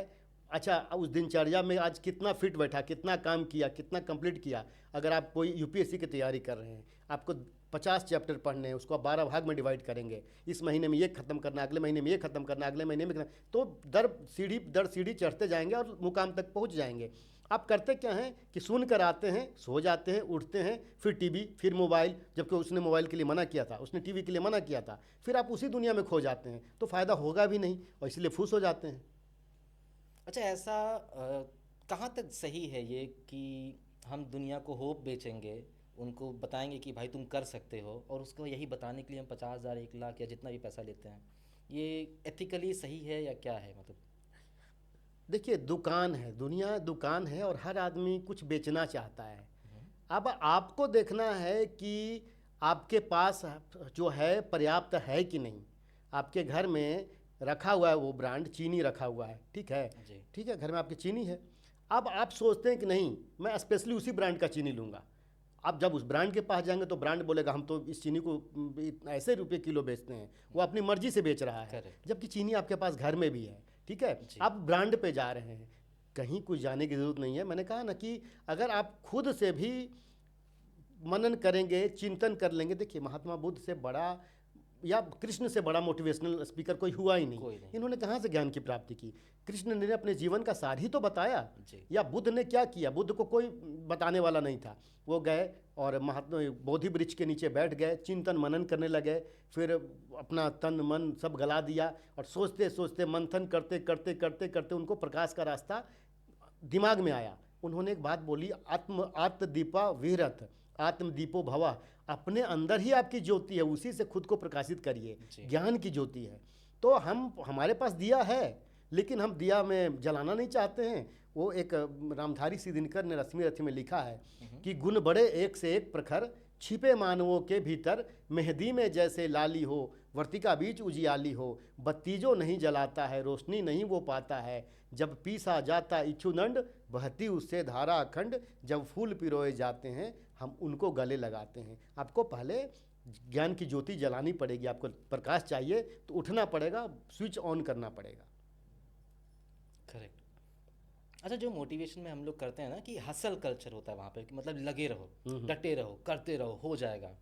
अच्छा, उस दिनचर्या में आज कितना फिट बैठा, कितना काम किया, कितना कंप्लीट किया। अगर आप कोई यूपीएससी की तैयारी कर रहे हैं, आपको 50 चैप्टर पढ़ने हैं, उसको आप 12 भाग में डिवाइड करेंगे। इस महीने में ये खत्म करना, अगले महीने में ये खत्म करना, अगले महीने में तो दर सीढ़ी चढ़ते जाएंगे और मुकाम तक पहुंच जाएंगे। आप करते क्या हैं कि सुन कर आते हैं, सो जाते हैं, उठते हैं, फिर टीवी, फिर मोबाइल, जबकि उसने मोबाइल के लिए मना किया था, उसने टीवी के लिए मना किया था, फिर आप उसी दुनिया में खो जाते हैं, तो फ़ायदा होगा भी नहीं और इसलिए फूस हो जाते हैं। अच्छा, ऐसा कहाँ तक सही है ये कि हम दुनिया को होप बेचेंगे, उनको बताएंगे कि भाई तुम कर सकते हो, और उसको यही बताने के लिए हम 50,000 1 लाख या जितना भी पैसा लेते हैं, ये एथिकली सही है या क्या है? मतलब देखिए, दुकान है, दुनिया दुकान है और हर आदमी कुछ बेचना चाहता है। अब आपको देखना है कि आपके पास जो है पर्याप्त है कि नहीं। आपके घर में रखा हुआ है वो ब्रांड, चीनी रखा हुआ है, ठीक है, जी। ठीक है, घर में आपकी चीनी है। अब आप सोचते हैं कि नहीं, मैं स्पेशली उसी ब्रांड का चीनी लूँगा। आप जब उस ब्रांड के पास जाएंगे तो ब्रांड बोलेगा हम तो इस चीनी को ऐसे रुपये किलो बेचते हैं, वो अपनी मर्जी से बेच रहा है, करेक्ट। जबकि चीनी आपके पास घर में भी है। ठीक है, जी। आप ब्रांड पे जा रहे हैं, कहीं कुछ जाने की ज़रूरत नहीं है। मैंने कहा ना कि अगर आप खुद से भी मनन करेंगे, चिंतन कर लेंगे। देखिए, महात्मा बुद्ध से बड़ा या कृष्ण से बड़ा मोटिवेशनल स्पीकर कोई हुआ ही नहीं। कोई नहीं। इन्होंने कहाँ से ज्ञान की प्राप्ति की? कृष्ण ने अपने जीवन का सार ही तो बताया। जी। या बुद्ध ने क्या किया? बुद्ध को कोई बताने वाला नहीं था। वो गए और महात्मा बोधि वृक्ष के नीचे बैठ गए, चिंतन मनन करने लगे, फिर अपना तन मन सब गला दिया और सोचते सोचते मंथन करते करते करते करते उनको प्रकाश का रास्ता दिमाग में आया। उन्होंने एक बात बोली, आत्मदीपा विहरत आत्मदीपो भवा। अपने अंदर ही आपकी ज्योति है, उसी से खुद को प्रकाशित करिए। ज्ञान की ज्योति है। तो हमारे पास दिया है, लेकिन हम दिया में जलाना नहीं चाहते हैं। वो एक रामधारी सिद्धिनकर ने रश्मि रथी में लिखा है कि गुण बड़े एक से एक प्रखर, छिपे मानवों के भीतर, मेहंदी में जैसे लाली हो, वर्तिका बीच उजियाली हो, बत्ती जो नहीं जलाता है, रोशनी नहीं वो पाता है, जब पीसा जाता इच्छुदंड, बहती उससे धारा अखंड, जब फूल पिरोए जाते हैं हम उनको गले लगाते हैं। आपको पहले ज्ञान की ज्योति जलानी पड़ेगी। आपको प्रकाश चाहिए तो उठना पड़ेगा, स्विच ऑन करना पड़ेगा। करेक्ट। अच्छा, जो मोटिवेशन में हम लोग करते हैं ना कि हसल कल्चर होता है वहाँ पे, कि मतलब लगे रहो, डटे रहो, करते रहो, हो जाएगा।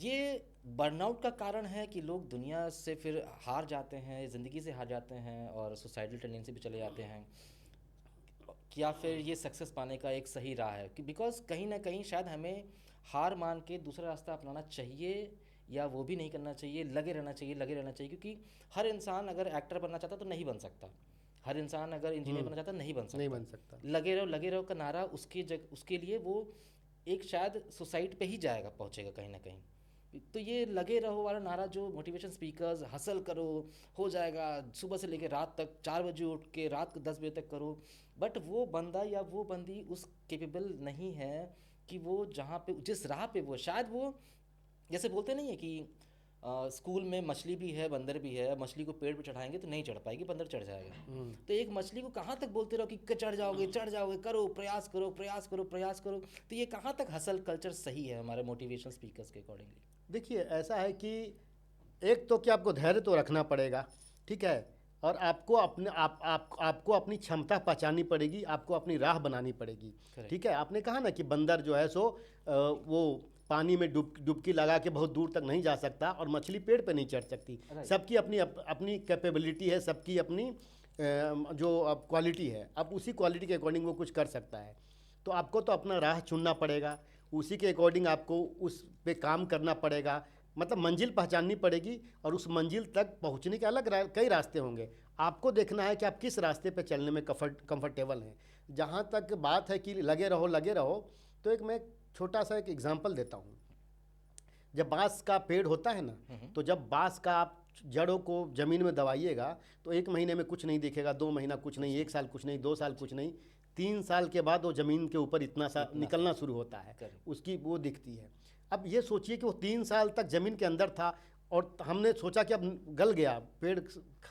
ये बर्नआउट का कारण है कि लोग दुनिया से फिर हार जाते हैं, ज़िंदगी से हार जाते हैं और सुसाइडल टेंडेंसी पे चले जाते हैं, या फिर ये सक्सेस पाने का एक सही राह है? कि बिकॉज कहीं ना कहीं शायद हमें हार मान के दूसरा रास्ता अपनाना चाहिए, या वो भी नहीं करना चाहिए, लगे रहना चाहिए, लगे रहना चाहिए। क्योंकि हर इंसान अगर एक्टर बनना चाहता तो नहीं बन सकता, हर इंसान अगर इंजीनियर बनना चाहता नहीं बन सकता। नहीं बन सकता। लगे रहो का नारा उसके लिए वो एक शायद सुसाइड पे ही जाएगा, पहुंचेगा कहीं ना कहीं। तो ये लगे रहो वाला नारा जो मोटिवेशन स्पीकर्स, हसल करो, हो जाएगा, सुबह से लेकर रात तक 4 बजे उठ के रात को 10 बजे तक करो, बट वो बंदा या वो बंदी उस केपेबल नहीं है कि वो जहाँ पे जिस राह पे वो शायद वो, जैसे बोलते नहीं है कि स्कूल में मछली भी है बंदर भी है, मछली को पेड़ पे चढ़ाएंगे तो नहीं चढ़ पाएगी, बंदर चढ़ जाएगा। तो एक मछली को कहाँ तक बोलते रहो कि चढ़ जाओगे चढ़ जाओगे, करो प्रयास करो प्रयास करो प्रयास करो। तो ये कहाँ तक हसल कल्चर सही है हमारे मोटिवेशनल स्पीकर्स के अकॉर्डिंगली? देखिए, ऐसा है कि एक तो कि आपको धैर्य तो रखना पड़ेगा, ठीक है, और आपको आपको अपनी क्षमता पहचाननी पड़ेगी, आपको अपनी राह बनानी पड़ेगी। ठीक है, आपने कहा ना कि बंदर जो है सो वो पानी में डुबकी लगा के बहुत दूर तक नहीं जा सकता और मछली पेड़ पे नहीं चढ़ सकती। सबकी अपनी अपनी कैपेबिलिटी है, सबकी अपनी जो क्वालिटी है। अब उसी क्वालिटी के अकॉर्डिंग वो कुछ कर सकता है। तो आपको तो अपना राह चुनना पड़ेगा, उसी के अकॉर्डिंग आपको उस पे काम करना पड़ेगा। मतलब मंजिल पहचाननी पड़ेगी और उस मंजिल तक पहुंचने के कई रास्ते होंगे। आपको देखना है कि आप किस रास्ते पे चलने में कंफर्टेबल हैं। जहाँ तक बात है कि लगे रहो, तो एक मैं छोटा सा एक एग्जांपल देता हूँ। जब बांस का पेड़ होता है ना, तो जब बांस का आप जड़ों को ज़मीन में दबाइएगा तो 1 महीने में कुछ नहीं दिखेगा, 2 महीना कुछ नहीं, 1 साल कुछ नहीं, 2 साल कुछ नहीं, 3 साल के बाद वो ज़मीन के ऊपर इतना सा निकलना शुरू होता है, उसकी वो दिखती है। अब ये सोचिए कि वो 3 साल तक ज़मीन के अंदर था और हमने सोचा कि अब गल गया, पेड़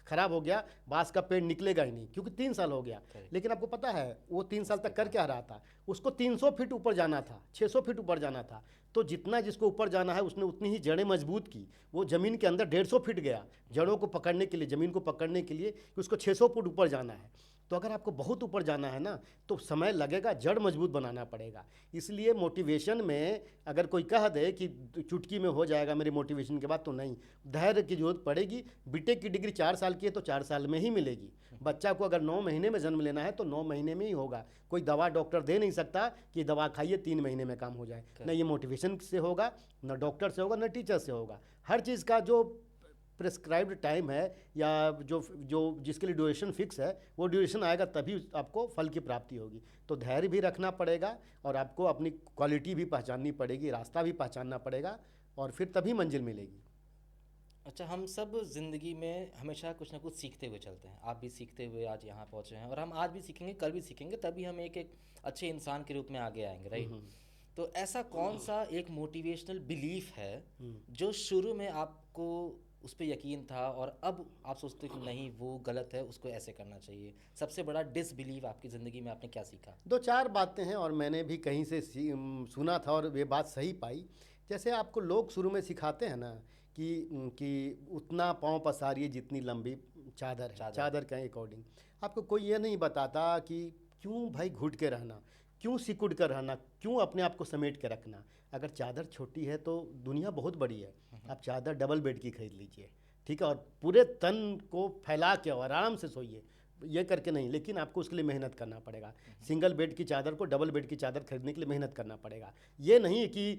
खराब हो गया, बांस का पेड़ निकलेगा ही नहीं क्योंकि 3 साल हो गया। लेकिन आपको पता है वो 3 साल तक कर क्या रहा था? उसको 300 फीट ऊपर जाना था, 600 फीट ऊपर जाना था। तो जितना जिसको ऊपर जाना है उसने उतनी ही जड़ें मजबूत की। वो ज़मीन के अंदर 150 फीट गया जड़ों को पकड़ने के लिए, ज़मीन को पकड़ने के लिए कि उसको 600 फुट ऊपर जाना है। तो अगर आपको बहुत ऊपर जाना है ना तो समय लगेगा, जड़ मजबूत बनाना पड़ेगा। इसलिए मोटिवेशन में अगर कोई कह दे कि चुटकी में हो जाएगा मेरे मोटिवेशन के बाद, तो नहीं, धैर्य की जरूरत पड़ेगी। बीटेक की डिग्री 4 साल की है तो 4 साल में ही मिलेगी। बच्चा को अगर 9 महीने में जन्म लेना है तो 9 महीने में ही होगा। कोई दवा डॉक्टर दे नहीं सकता कि दवा खाइए 3 महीने में काम हो जाए। न ये मोटिवेशन से होगा, न डॉक्टर से होगा, न टीचर से होगा। हर चीज़ का जो प्रिस्क्राइब्ड टाइम है या जो जिसके लिए ड्यूरेशन फिक्स है, वो ड्यूरेशन आएगा तभी आपको फल की प्राप्ति होगी। तो धैर्य भी रखना पड़ेगा और आपको अपनी क्वालिटी भी पहचाननी पड़ेगी, रास्ता भी पहचानना पड़ेगा और फिर तभी मंजिल मिलेगी। अच्छा, हम सब ज़िंदगी में हमेशा कुछ ना कुछ सीखते हुए चलते हैं। आप भी सीखते हुए आज यहाँ पहुँचे हैं और हम आज भी सीखेंगे, कल भी सीखेंगे, तभी हम एक अच्छे इंसान के रूप में आगे आएंगे, राइट? तो ऐसा कौन सा एक मोटिवेशनल बिलीफ है जो शुरू में आपको उस पर यकीन था और अब आप सोचते हो कि नहीं वो गलत है, उसको ऐसे करना चाहिए? सबसे बड़ा डिसबिलीव आपकी ज़िंदगी में आपने क्या सीखा? 2-4 बातें हैं और मैंने भी कहीं से सुना था और ये बात सही पाई। जैसे आपको लोग शुरू में सिखाते हैं ना कि उतना पाँव पसारिए जितनी लंबी चादर है, चादर के अकॉर्डिंग। आपको कोई ये नहीं बताता कि क्यों भाई घुट के रहना, क्यों सिकुड़ कर रहना, क्यों अपने आप को समेट के रखना। अगर चादर छोटी है तो दुनिया बहुत बड़ी है, आप चादर डबल बेड की खरीद लीजिए, ठीक है, और पूरे तन को फैला के और आराम से सोइए, ये करके नहीं, लेकिन आपको उसके लिए मेहनत करना पड़ेगा। सिंगल बेड की चादर को डबल बेड की चादर खरीदने के लिए मेहनत करना पड़ेगा। ये नहीं कि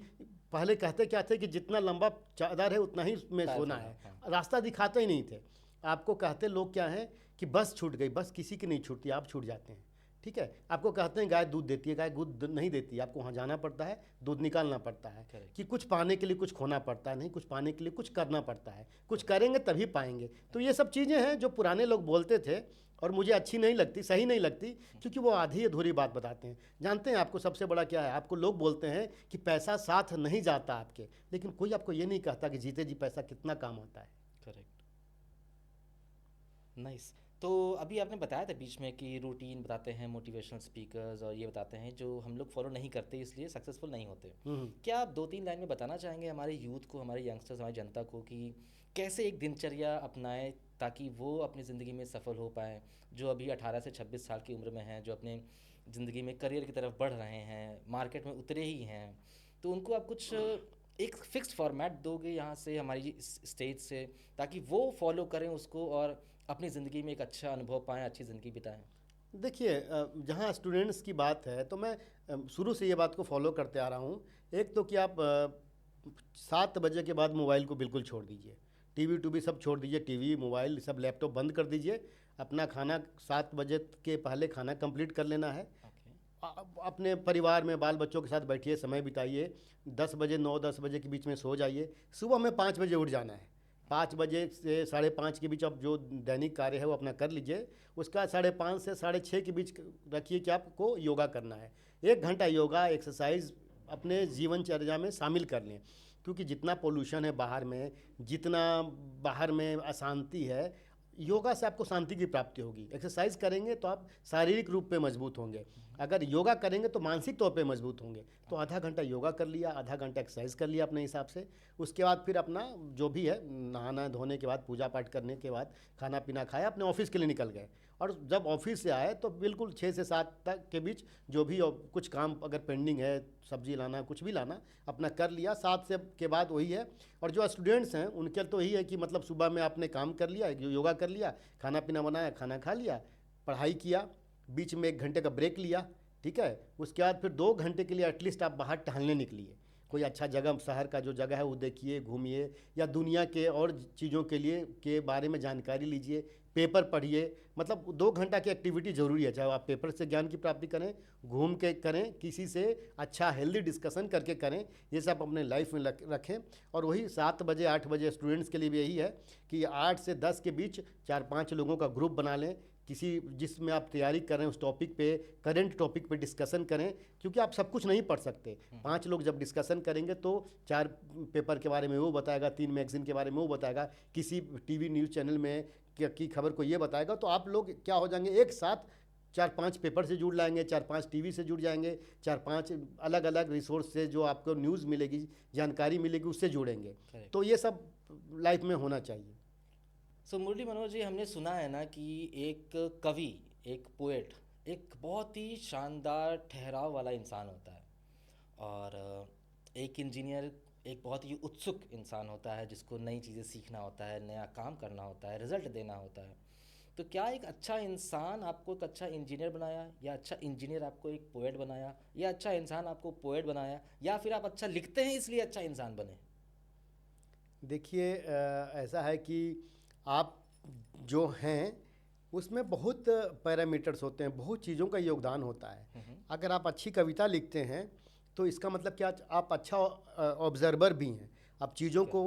पहले कहते क्या थे कि जितना लंबा चादर है उतना ही उसमें सोना है, रास्ता दिखाते ही नहीं थे। आपको कहते लोग क्या हैं कि बस छूट गई, बस किसी की नहीं छूटती, आप छूट जाते हैं, ठीक है। आपको कहते हैं गाय दूध देती है, गाय दूध नहीं देती है, आपको वहाँ जाना पड़ता है, दूध निकालना पड़ता है। कि कुछ पाने के लिए कुछ खोना पड़ता है, नहीं, कुछ पाने के लिए कुछ करना पड़ता है, कुछ करेंगे तभी पाएंगे। तो ये सब चीज़ें हैं जो पुराने लोग बोलते थे और मुझे अच्छी नहीं लगती, सही नहीं लगती, क्योंकि वो आधी अधूरी बात बताते हैं। जानते हैं आपको सबसे बड़ा क्या है, आपको लोग बोलते हैं कि पैसा साथ नहीं जाता आपके, लेकिन कोई आपको ये नहीं कहता कि जीते जी पैसा कितना काम आता है। Correct, nice. तो अभी आपने बताया था बीच में कि रूटीन बताते हैं मोटिवेशनल स्पीकर्स, और ये बताते हैं जो हम लोग फॉलो नहीं करते इसलिए सक्सेसफुल नहीं होते। क्या आप 2-3 लाइन में बताना चाहेंगे हमारे यूथ को, हमारे यंगस्टर्स, हमारी जनता को कि कैसे एक दिनचर्या अपनाएं ताकि वो अपनी ज़िंदगी में सफल हो पाएँ, जो अभी 18 से 26 साल की उम्र में हैं, जो अपने ज़िंदगी में करियर की तरफ बढ़ रहे हैं, मार्केट में उतरे ही हैं, तो उनको आप कुछ एक फिक्स्ड फॉर्मेट दोगे यहाँ से, हमारी इस स्टेज से, ताकि वो फॉलो करें उसको और अपनी ज़िंदगी में एक अच्छा अनुभव पाएँ, अच्छी ज़िंदगी बिताएँ? देखिए, जहाँ स्टूडेंट्स की बात है तो मैं शुरू से ये बात को फॉलो करते आ रहा हूँ। एक तो कि आप 7 बजे के बाद मोबाइल को बिल्कुल छोड़ दीजिए, टीवी टूवी सब छोड़ दीजिए, टीवी मोबाइल सब लैपटॉप बंद कर दीजिए। अपना खाना 7 बजे के पहले खाना कंप्लीट कर लेना है। अपने परिवार में बाल बच्चों के साथ बैठिए, समय बिताइए। 10 बजे 9-10 बजे के बीच में सो जाइए। सुबह में 5 बजे उठ जाना है। 5 बजे से 5:30 के बीच आप जो दैनिक कार्य है वो अपना कर लीजिए। उसका 5:30 से 6:30 के बीच रखिए कि आपको योगा करना है। 1 घंटा योगा एक्सरसाइज अपने जीवनचर्या में शामिल कर लें, क्योंकि जितना पोल्यूशन है बाहर में, जितना बाहर में अशांति है, योगा से आपको शांति की प्राप्ति होगी। एक्सरसाइज करेंगे तो आप शारीरिक रूप पे मजबूत होंगे, अगर योगा करेंगे तो मानसिक तौर पे मजबूत होंगे। तो आधा घंटा योगा कर लिया, आधा घंटा एक्सरसाइज कर लिया अपने हिसाब से। उसके बाद फिर अपना जो भी है, नहाना धोने के बाद, पूजा पाठ करने के बाद, खाना पीना खाया, अपने ऑफिस के लिए निकल गए। और जब ऑफिस से आए तो बिल्कुल 6 से 7 तक के बीच जो भी कुछ काम अगर पेंडिंग है, सब्जी लाना, कुछ भी लाना, अपना कर लिया। 7 से के बाद वही है। और जो स्टूडेंट्स हैं उनके तो यही है कि मतलब सुबह में आपने काम कर लिया, योगा कर लिया, खाना पीना बनाया, खाना खा लिया, पढ़ाई किया, बीच में 1 घंटे का ब्रेक लिया, ठीक है। उसके बाद फिर 2 घंटे के लिए एटलीस्ट आप बाहर टहलने निकलिए। कोई अच्छा जगह, शहर का जो जगह है वो देखिए, घूमिए, या दुनिया के और चीज़ों के लिए के बारे में जानकारी लीजिए, पेपर पढ़िए। मतलब 2 घंटा की एक्टिविटी ज़रूरी है, चाहे आप पेपर से ज्ञान की प्राप्ति करें, घूम के करें, किसी से अच्छा हेल्दी डिस्कशन करके करें। ये सब अपने लाइफ में रखें। और वही 7 बजे 8 बजे स्टूडेंट्स के लिए भी यही है कि 8 से 10 के बीच 4-5 लोगों का ग्रुप बना लें, किसी जिसमें आप तैयारी कर रहे हैं उस टॉपिक पे, करंट टॉपिक पे डिस्कशन करें, क्योंकि आप सब कुछ नहीं पढ़ सकते। 5 लोग जब डिस्कशन करेंगे तो 4 पेपर के बारे में वो बताएगा, 3 मैगजीन के बारे में वो बताएगा, किसी टीवी न्यूज़ चैनल में की खबर को ये बताएगा। तो आप लोग क्या हो जाएंगे, एक साथ 4-5 पेपर से जुड़ लाएंगे, 4-5 टीवी से जुड़ जाएंगे, 4-5 अलग अलग रिसोर्स से जो आपको न्यूज़ मिलेगी, जानकारी मिलेगी, उससे जुड़ेंगे। तो ये सब लाइफ में होना चाहिए। सो मुरली मनोहर जी, हमने सुना है ना कि एक कवि, एक पोएट, एक बहुत ही शानदार ठहराव वाला इंसान होता है, और एक इंजीनियर एक बहुत ही उत्सुक इंसान होता है जिसको नई चीज़ें सीखना होता है, नया काम करना होता है, रिजल्ट देना होता है। तो क्या एक अच्छा इंसान आपको एक अच्छा इंजीनियर बनाया, या अच्छा इंजीनियर आपको एक पोएट बनाया, या अच्छा इंसान आपको पोएट बनाया, या फिर आप अच्छा लिखते हैं इसलिए अच्छा इंसान बने? देखिए, ऐसा है कि आप जो हैं उसमें बहुत पैरामीटर्स होते हैं, बहुत चीज़ों का योगदान होता है। अगर आप अच्छी कविता लिखते हैं तो इसका मतलब क्या, आप अच्छा ऑब्जर्वर भी हैं, आप चीज़ों को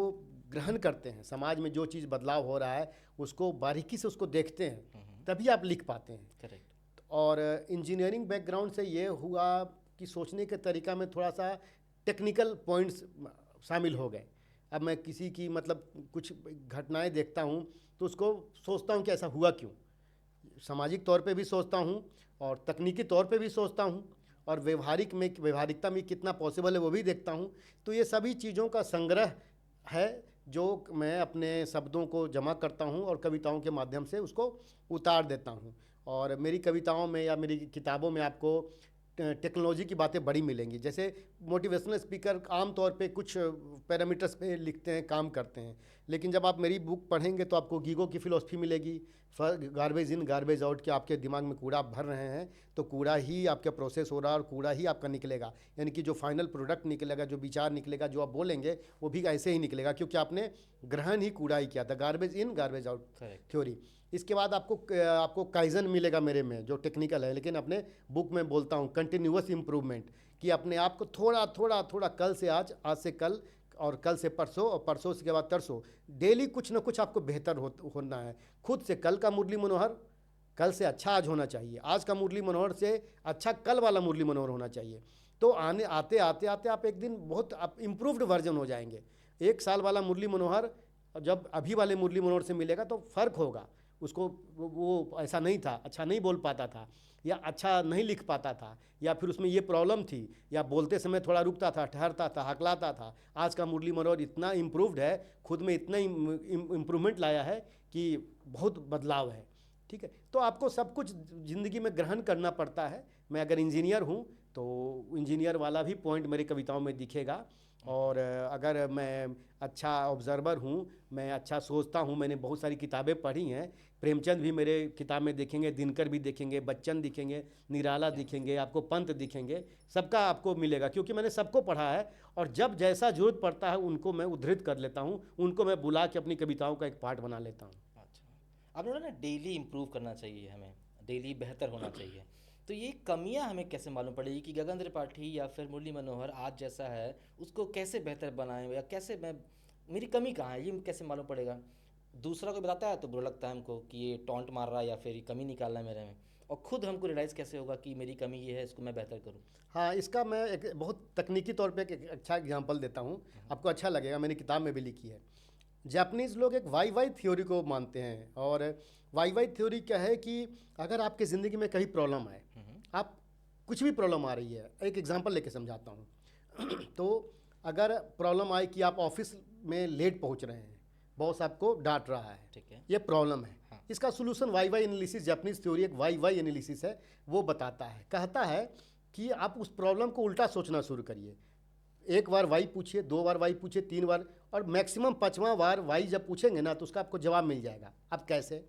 ग्रहण करते हैं, समाज में जो चीज़ बदलाव हो रहा है उसको बारीकी से उसको देखते हैं, तभी आप लिख पाते हैं। करेक्ट। और इंजीनियरिंग बैकग्राउंड से ये हुआ कि सोचने के तरीका में थोड़ा सा टेक्निकल पॉइंट्स शामिल हो गए। अब मैं किसी की मतलब कुछ घटनाएं देखता हूँ तो उसको सोचता हूँ कि ऐसा हुआ क्यों, सामाजिक तौर पे भी सोचता हूँ और तकनीकी तौर पे भी सोचता हूँ, और व्यवहारिकता में कितना पॉसिबल है वो भी देखता हूँ। तो ये सभी चीज़ों का संग्रह है जो मैं अपने शब्दों को जमा करता हूँ और कविताओं के माध्यम से उसको उतार देता हूँ। और मेरी कविताओं में या मेरी किताबों में आपको टेक्नोलॉजी की बातें बड़ी मिलेंगी। जैसे मोटिवेशनल स्पीकर आम तौर पे कुछ पैरामीटर्स पे लिखते हैं, काम करते हैं, लेकिन जब आप मेरी बुक पढ़ेंगे तो आपको गीगो की फ़िलॉसफी मिलेगी, गार्बेज इन गार्बेज आउट, कि आपके दिमाग में कूड़ा आप भर रहे हैं तो कूड़ा ही आपका प्रोसेस हो रहा है और कूड़ा ही आपका निकलेगा, यानी कि जो फाइनल प्रोडक्ट निकलेगा, जो विचार निकलेगा, जो आप बोलेंगे वो भी ऐसे ही निकलेगा, क्योंकि आपने ग्रहण ही कूड़ा ही किया था। Garbage in garbage out correct. Theory. इसके बाद आपको काइजन मिलेगा मेरे में, जो टेक्निकल है, लेकिन अपने बुक में बोलता हूँ कंटिन्यूअस इम्प्रूवमेंट, कि अपने आप को थोड़ा थोड़ा थोड़ा, कल से आज, आज से कल, और कल से परसों, और परसों के बाद तरसों, डेली कुछ ना कुछ आपको बेहतर होना है खुद से। कल का मुरली मनोहर कल से अच्छा आज होना चाहिए, आज का मुरली मनोहर से अच्छा कल वाला मुरली मनोहर होना चाहिए। तो आते आते आते आप एक दिन बहुत आप इम्प्रूव्ड वर्जन हो जाएंगे। एक साल वाला मुरली मनोहर जब अभी वाले मुरली मनोहर से मिलेगा तो फ़र्क होगा उसको। वो ऐसा नहीं था, अच्छा नहीं बोल पाता था, या अच्छा नहीं लिख पाता था, या फिर उसमें ये प्रॉब्लम थी, या बोलते समय थोड़ा रुकता था, ठहरता था, हकलाता था। आज का मुरली मनोहर इतना इम्प्रूव्ड है, खुद में इतना इम्प्रूवमेंट लाया है कि बहुत बदलाव है। ठीक है, तो आपको सब कुछ ज़िंदगी में ग्रहण करना पड़ता है। मैं अगर इंजीनियर हूँ तो इंजीनियर वाला भी पॉइंट मेरी कविताओं में दिखेगा, और अगर मैं अच्छा ऑब्जर्वर हूँ, मैं अच्छा सोचता हूँ, मैंने बहुत सारी किताबें पढ़ी हैं, प्रेमचंद भी मेरे किताब में दिखेंगे, दिनकर भी दिखेंगे, बच्चन दिखेंगे, निराला दिखेंगे, आपको पंत दिखेंगे, सबका आपको मिलेगा, क्योंकि मैंने सबको पढ़ा है। और जब जैसा जरूरत पड़ता है उनको मैं उद्धृत कर लेता हूँ, उनको मैं बुला के अपनी कविताओं का एक पार्ट बना लेता हूँ। अच्छा, आपने बोला ना डेली इम्प्रूव करना चाहिए, हमें डेली बेहतर होना चाहिए, तो ये कमियां हमें कैसे मालूम पड़ेगी कि गगन त्रिपाठी या फिर मुरली मनोहर आज जैसा है उसको कैसे बेहतर बनाएं, या कैसे मैं, मेरी कमी कहाँ है ये कैसे मालूम पड़ेगा? दूसरा कोई बताता है तो बुरा लगता है हमको कि ये टॉन्ट मार रहा है या फिर ये कमी निकाल रहा है मेरे में, और खुद हमको रियलाइज़ कैसे होगा कि मेरी कमी ये है, इसको मैं बेहतर करूँ? हाँ, इसका मैं एक बहुत तकनीकी तौर पे एक अच्छा एग्जांपल देता हूँ, आपको अच्छा लगेगा, मैंने किताब में भी लिखी है। जापानीज़ लोग एक वाई वाई थ्योरी को मानते हैं, और वाई वाई थ्योरी क्या है कि अगर आपकी ज़िंदगी में कहीं प्रॉब्लम आए, आप कुछ भी प्रॉब्लम आ रही है, एक एग्जांपल लेके समझाता हूँ। तो अगर प्रॉब्लम आए कि आप ऑफिस में लेट पहुँच रहे हैं, बॉस आपको डांट रहा है, ठीक है। ये प्रॉब्लम है। हाँ। इसका solution why Y analysis, Japanese theory एक वाई वाई एनालिसिस है, वो बताता है, कहता है कि आप उस प्रॉब्लम को उल्टा सोचना शुरू करिए। एक बार वाई पूछिए, 2 बार वाई पूछिए, 3 बार, और मैक्सिमम 5वां बार वाई जब पूछेंगे ना तो उसका आपको जवाब मिल जाएगा। अब कैसे?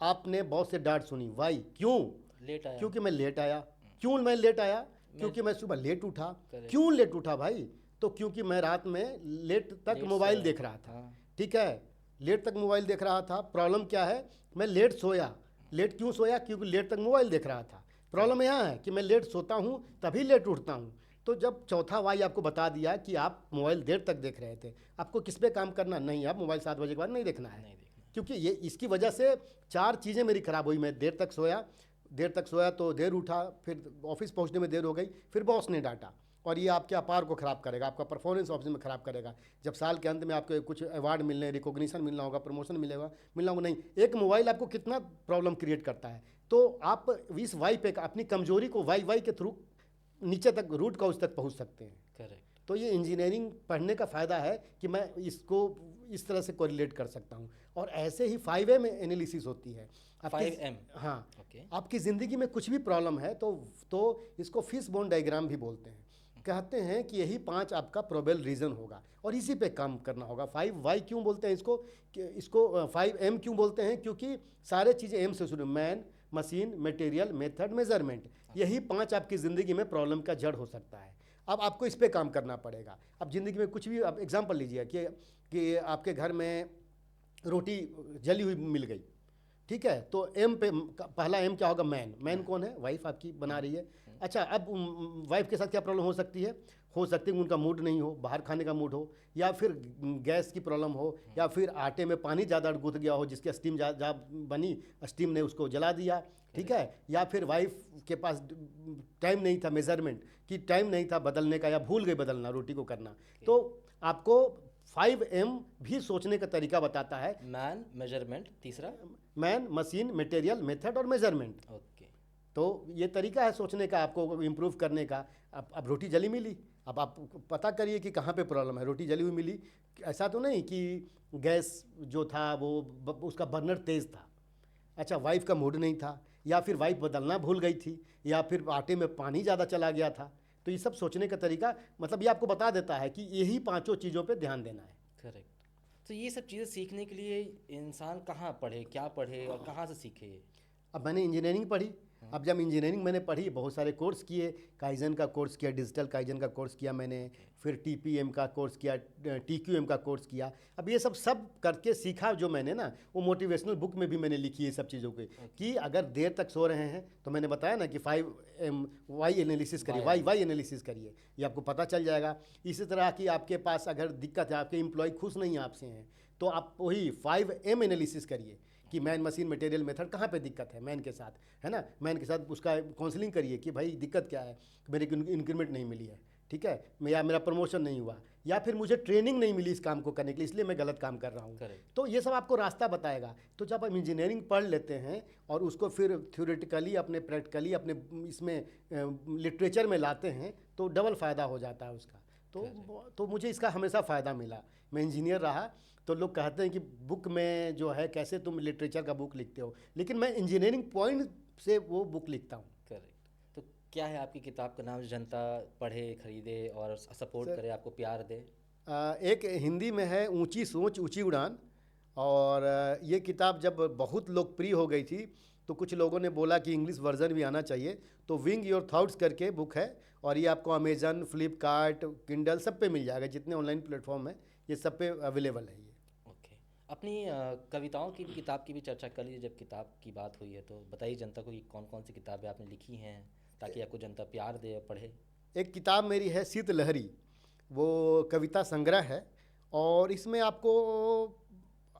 आपने बॉस से डांट सुनी, वाई, क्यों? लेट आया। क्योंकि मैं लेट आया। क्यों मैं लेट आया? क्योंकि मैं सुबह लेट उठा। Correct. क्यों लेट उठा भाई? तो क्योंकि मैं रात में लेट तक लेट मोबाइल सोया। देख रहा था। हाँ। ठीक है, लेट तक मोबाइल देख रहा था। प्रॉब्लम क्या है? मैं लेट सोया। लेट क्यों सोया? क्योंकि लेट तक मोबाइल देख रहा था। प्रॉब्लम यहाँ है कि मैं लेट सोता हूँ तभी लेट उठता हूँ। तो जब चौथा वाई आपको बता दिया कि आप मोबाइल देर तक देख रहे थे, आपको किस पे काम करना? नहीं, आप मोबाइल 7 बजे के बाद नहीं देखना है, नहीं देखना। क्योंकि ये इसकी वजह से 4 चीज़ें मेरी खराब हुई। मैं देर तक सोया तो देर उठा, फिर ऑफिस पहुंचने में देर हो गई, फिर बॉस ने डांटा, और ये आपके अपार को ख़राब करेगा, आपका परफॉर्मेंस ऑफिस में ख़राब करेगा। जब साल के अंत में आपको कुछ अवार्ड मिलने, रिकॉग्निशन मिलना होगा, प्रमोशन मिलना होगा, नहीं, एक मोबाइल आपको कितना प्रॉब्लम क्रिएट करता है। तो आप इस वाई पे अपनी कमजोरी को वाई वाई के थ्रू नीचे तक, रूट काउज तक पहुंच सकते हैं। करेक्ट। तो ये इंजीनियरिंग पढ़ने का फ़ायदा है कि मैं इसको इस तरह से कोरिलेट कर सकता हूँ। और ऐसे ही 5 में एनालिसिस होती है। 5M। हाँ, ओके। आपकी ज़िंदगी में कुछ भी प्रॉब्लम है तो इसको फिश बोन डायग्राम भी बोलते हैं। कहते हैं कि यही 5 आपका प्रोबेबल रीज़न होगा और इसी पे काम करना होगा। 5 वाई क्यों बोलते हैं इसको 5M क्यों बोलते हैं? क्योंकि सारे चीज़ें एम से शुरू, man, machine, material, method, measurement, यही 5 आपकी ज़िंदगी में प्रॉब्लम का जड़ हो सकता है। अब आपको इस पे काम करना पड़ेगा। अब ज़िंदगी में कुछ भी, आप एग्जांपल लीजिए कि आपके घर में रोटी जली हुई मिल गई, ठीक है, तो एम पे पहला एम क्या होगा? मैन कौन है? वाइफ आपकी बना रही है। अच्छा, अब वाइफ के साथ क्या प्रॉब्लम हो सकती है? उनका मूड नहीं हो, बाहर खाने का मूड हो, या फिर गैस की प्रॉब्लम हो, या फिर आटे में पानी ज़्यादा गुथ गया हो जिसकी स्टीम ज़्यादा बनी, स्टीम ने उसको जला दिया, ठीक है, या फिर वाइफ के पास टाइम नहीं था, मेजरमेंट कि टाइम नहीं था बदलने का, या भूल गई बदलना, रोटी को करना। तो आपको 5M भी सोचने का तरीका बताता है। मैन, मेजरमेंट, तीसरा मैन, मशीन, मटेरियल, मेथड और मेजरमेंट। ओके। तो ये तरीका है सोचने का, आपको इम्प्रूव करने का। अब रोटी जली मिली, अब आप पता करिए कि कहाँ पे प्रॉब्लम है। रोटी जली हुई मिली, ऐसा तो नहीं कि गैस जो था वो उसका बर्नर तेज़ था। अच्छा, वाइफ का मूड नहीं था, या फिर वाइफ बदलना भूल गई थी, या फिर आटे में पानी ज़्यादा चला गया था। तो ये सब सोचने का तरीका, मतलब ये आपको बता देता है कि यही पांचों चीज़ों पे ध्यान देना है। करेक्ट। तो ये सब चीज़ें सीखने के लिए इंसान कहाँ पढ़े, क्या पढ़े और कहाँ से सीखे ये? अब मैंने इंजीनियरिंग पढ़ी। अब जब इंजीनियरिंग मैंने पढ़ी, बहुत सारे कोर्स किए, काइजन का कोर्स किया, डिजिटल काइजन का कोर्स किया मैंने, फिर टीपीएम का कोर्स किया, टीक्यूएम का कोर्स किया। अब ये सब करके सीखा जो मैंने ना, वो मोटिवेशनल बुक में भी मैंने लिखी है सब चीज़ों के, कि अगर देर तक सो रहे हैं तो मैंने बताया ना कि 5 वाई एनालिसिस करिए, वाई एनालिसिस करिए, ये आपको पता चल जाएगा। इसी तरह कि आपके पास अगर दिक्कत है, आपके एम्प्लॉय खुश नहीं आपसे हैं, तो आप वही 5M एनालिसिस करिए कि मैन मशीन मटेरियल मेथड कहाँ पे दिक्कत है मैन के साथ, है ना। मैन के साथ उसका काउंसलिंग करिए कि भाई दिक्कत क्या है, मेरे को इंक्रीमेंट नहीं मिली है, ठीक है, या मेरा प्रमोशन नहीं हुआ, या फिर मुझे ट्रेनिंग नहीं मिली इस काम को करने के लिए, इसलिए मैं गलत काम कर रहा हूँ। Correct. तो ये सब आपको रास्ता बताएगा। तो जब आप इंजीनियरिंग पढ़ लेते हैं और उसको फिर थ्योरेटिकली अपने प्रैक्टिकली अपने इसमें लिटरेचर में लाते हैं, तो डबल फ़ायदा हो जाता है उसका। तो मुझे इसका हमेशा फ़ायदा मिला। मैं इंजीनियर रहा, तो लोग कहते हैं कि बुक में जो है कैसे तुम लिटरेचर का बुक लिखते हो, लेकिन मैं इंजीनियरिंग पॉइंट से वो बुक लिखता हूँ। करेक्ट। तो क्या है आपकी किताब का नाम जो जनता पढ़े, खरीदे और सपोर्ट सर, करे, आपको प्यार दे? एक हिंदी में है ऊंची सोच ऊंची उड़ान, और ये किताब जब बहुत लोकप्रिय हो गई थी तो कुछ लोगों ने बोला कि इंग्लिश वर्जन भी आना चाहिए, तो विंग योर थॉट्स करके बुक है, और ये आपको अमेजन, फ्लिपकार्ट, किंडल सब पे मिल जाएगा, जितने ऑनलाइन प्लेटफॉर्म है ये सब पे अवेलेबल है ये। ओके। अपनी कविताओं की भी, किताब की भी चर्चा कर लीजिए। जब किताब की बात हुई है तो बताइए जनता को कि कौन कौन सी किताबें आपने लिखी हैं, ताकि आपको जनता प्यार दे और पढ़े। एक किताब मेरी है शीतलहरी, वो कविता संग्रह है, और इसमें आपको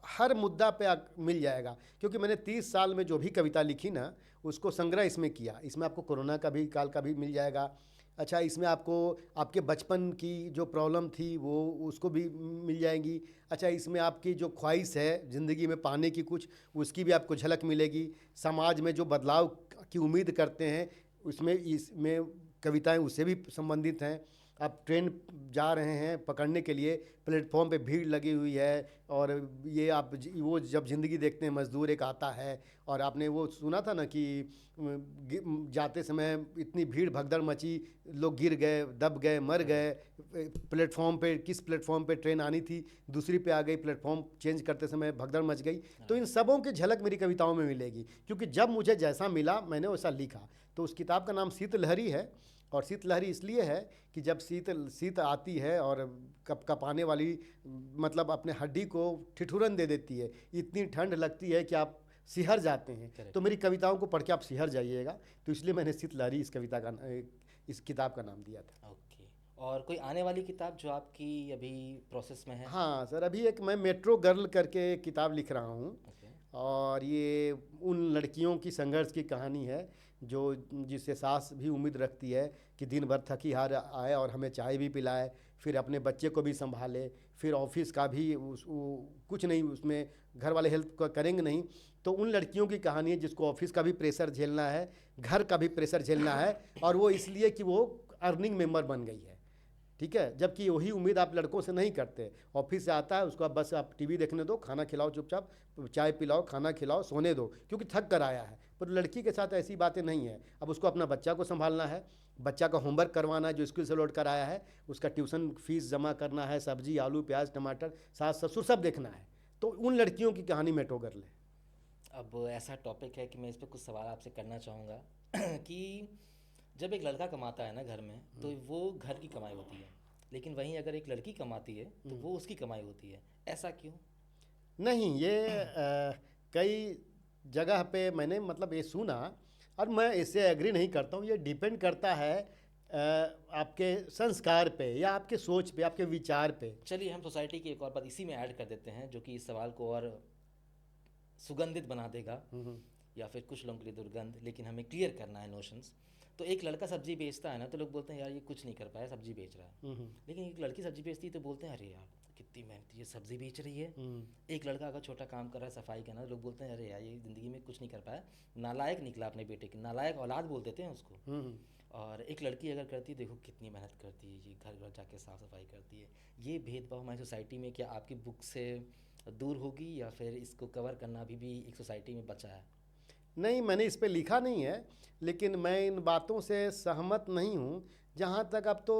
हर मुद्दा पे मिल जाएगा, क्योंकि मैंने 30 साल में जो भी कविता लिखी ना, उसको संग्रह इसमें किया। इसमें आपको कोरोना का भी काल का भी मिल जाएगा। अच्छा, इसमें आपको आपके बचपन की जो प्रॉब्लम थी वो उसको भी मिल जाएंगी। अच्छा, इसमें आपकी जो ख्वाहिश है ज़िंदगी में पाने की कुछ, उसकी भी आपको झलक मिलेगी। समाज में जो बदलाव की उम्मीद करते हैं, इसमें कविताएं उससे भी संबंधित हैं। आप ट्रेन जा रहे हैं पकड़ने के लिए, प्लेटफॉर्म पे भीड़ लगी हुई है, और ये वो जब ज़िंदगी देखते हैं, मज़दूर एक आता है, और आपने वो सुना था ना कि जाते समय इतनी भीड़ भगदड़ मची, लोग गिर गए, दब गए, मर गए। प्लेटफॉर्म पे, किस प्लेटफॉर्म पे ट्रेन आनी थी, दूसरी पे आ गई, प्लेटफॉर्म चेंज करते समय भगदड़ मच गई। तो इन सबों की झलक मेरी कविताओं में मिलेगी, क्योंकि जब मुझे जैसा मिला मैंने वैसा लिखा। तो उस किताब का नाम शीतलहरी है, और शीतलहरी इसलिए है कि जब शीत आती है और कप कपाने वाली, मतलब अपने हड्डी को ठिठुरन दे देती है, इतनी ठंड लगती है कि आप सिहर जाते हैं। Correct. तो मेरी कविताओं को पढ़ के आप सिहर जाइएगा, तो इसलिए मैंने शीतलहरी इस किताब का नाम दिया था। ओके। और कोई आने वाली किताब जो आपकी अभी प्रोसेस में है? हाँ सर, अभी एक मैं मेट्रो गर्ल करके एक किताब लिख रहा हूँ, ओके। और ये उन लड़कियों की संघर्ष की कहानी है जो जिससे सास भी उम्मीद रखती है कि दिन भर थकी हार आए और हमें चाय भी पिलाए, फिर अपने बच्चे को भी संभाले, फिर ऑफिस का भी कुछ नहीं, उसमें घर वाले हेल्प करेंगे नहीं। तो उन लड़कियों की कहानी है जिसको ऑफिस का भी प्रेशर झेलना है, घर का भी प्रेशर झेलना है, और वो इसलिए कि वो अर्निंग मेंबर बन गई है, ठीक है। जबकि वही उम्मीद आप लड़कों से नहीं करते। ऑफिस से आता है, उसको बस आप टीवी देखने दो, खाना खिलाओ, चुपचाप चाय पिलाओ, खाना खिलाओ, सोने दो, क्योंकि थक कर आया है। पर लड़की के साथ ऐसी बातें नहीं है। अब उसको अपना बच्चा को संभालना है, बच्चा का होमवर्क करवाना है जो स्कूल से लौट कर आया है, उसका ट्यूशन फीस जमा करना है, सब्जी आलू प्याज टमाटर, सास ससुर सब देखना है। तो उन लड़कियों की कहानी मेट्रो गर्ल है। अब ऐसा टॉपिक है कि मैं इस पर कुछ सवाल आपसे करना चाहूँगा कि जब एक लड़का कमाता है ना घर में, तो वो घर की कमाई होती है, लेकिन वहीं अगर एक लड़की कमाती है तो वो उसकी कमाई होती है। ऐसा क्यों? नहीं, ये कई जगह पे मैंने मतलब ये सुना, और मैं इससे एग्री नहीं करता हूँ। ये डिपेंड करता है आपके संस्कार पे, या आपके सोच पे, आपके विचार पे। चलिए हम सोसाइटी की एक और बात इसी में ऐड कर देते हैं, जो कि इस सवाल को और सुगंधित बना देगा, या फिर कुछ लोगों के लिए दुर्गंध, लेकिन हमें क्लियर करना है नोशंस। तो एक लड़का सब्जी बेचता है ना, तो लोग बोलते हैं यार ये कुछ नहीं कर पाया, सब्जी बेच रहा है। लेकिन एक लड़की सब्जी बेचती है तो बोलते हैं अरे यार कितनी मेहनती है, सब्जी बेच रही है। एक लड़का अगर छोटा काम कर रहा है, सफाई का ना, लोग बोलते हैं अरे यार ये ज़िंदगी में कुछ नहीं कर पाया, नालायक निकला अपने बेटे की, नालायक औलाद बोल देते हैं उसको। और एक लड़की अगर करती है, देखो कितनी मेहनत करती है, ये घर घर जाके साफ़ सफाई करती है। ये भेदभाव हमारी सोसाइटी में क्या आपकी बुक से दूर होगी, या फिर इसको कवर करना अभी भी एक सोसाइटी में बचा है? नहीं, मैंने इस पे लिखा नहीं है, लेकिन मैं इन बातों से सहमत नहीं हूँ। जहाँ तक अब तो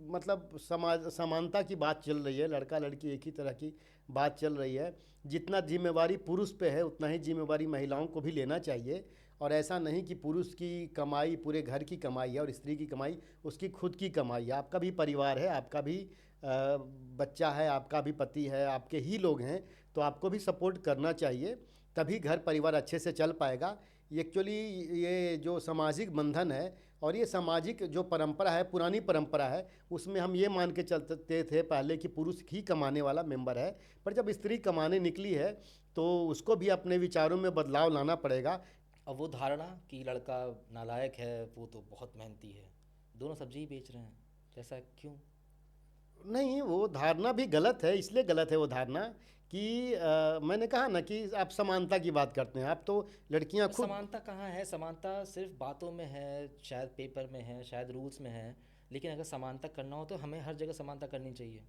मतलब समाज समानता की बात चल रही है, लड़का लड़की एक ही तरह की बात चल रही है। जितना जिम्मेवारी पुरुष पे है उतना ही जिम्मेवारी महिलाओं को भी लेना चाहिए। और ऐसा नहीं कि पुरुष की कमाई पूरे घर की कमाई है और स्त्री की कमाई उसकी खुद की कमाई है। आपका भी परिवार है, आपका भी बच्चा है, आपका भी पति है, आपके ही लोग हैं, तो आपको भी सपोर्ट करना चाहिए, तभी घर परिवार अच्छे से चल पाएगा। एक्चुअली ये जो सामाजिक बंधन है और ये सामाजिक जो परंपरा है, पुरानी परंपरा है, उसमें हम ये मान के चलते थे पहले कि पुरुष ही कमाने वाला मेंबर है। पर जब स्त्री कमाने निकली है तो उसको भी अपने विचारों में बदलाव लाना पड़ेगा। अब वो धारणा कि लड़का नालायक है, वो तो बहुत मेहनती है, दोनों सब्जी ही बेच रहे हैं, तो ऐसा क्यों? नहीं, वो धारणा भी गलत है। इसलिए गलत है वो धारणा कि मैंने कहा ना कि आप समानता की बात करते हैं, आप तो लड़कियां खुद। समानता कहाँ है? समानता सिर्फ बातों में है, शायद पेपर में है, शायद रूल्स में है, लेकिन अगर समानता करना हो तो हमें हर जगह समानता करनी चाहिए।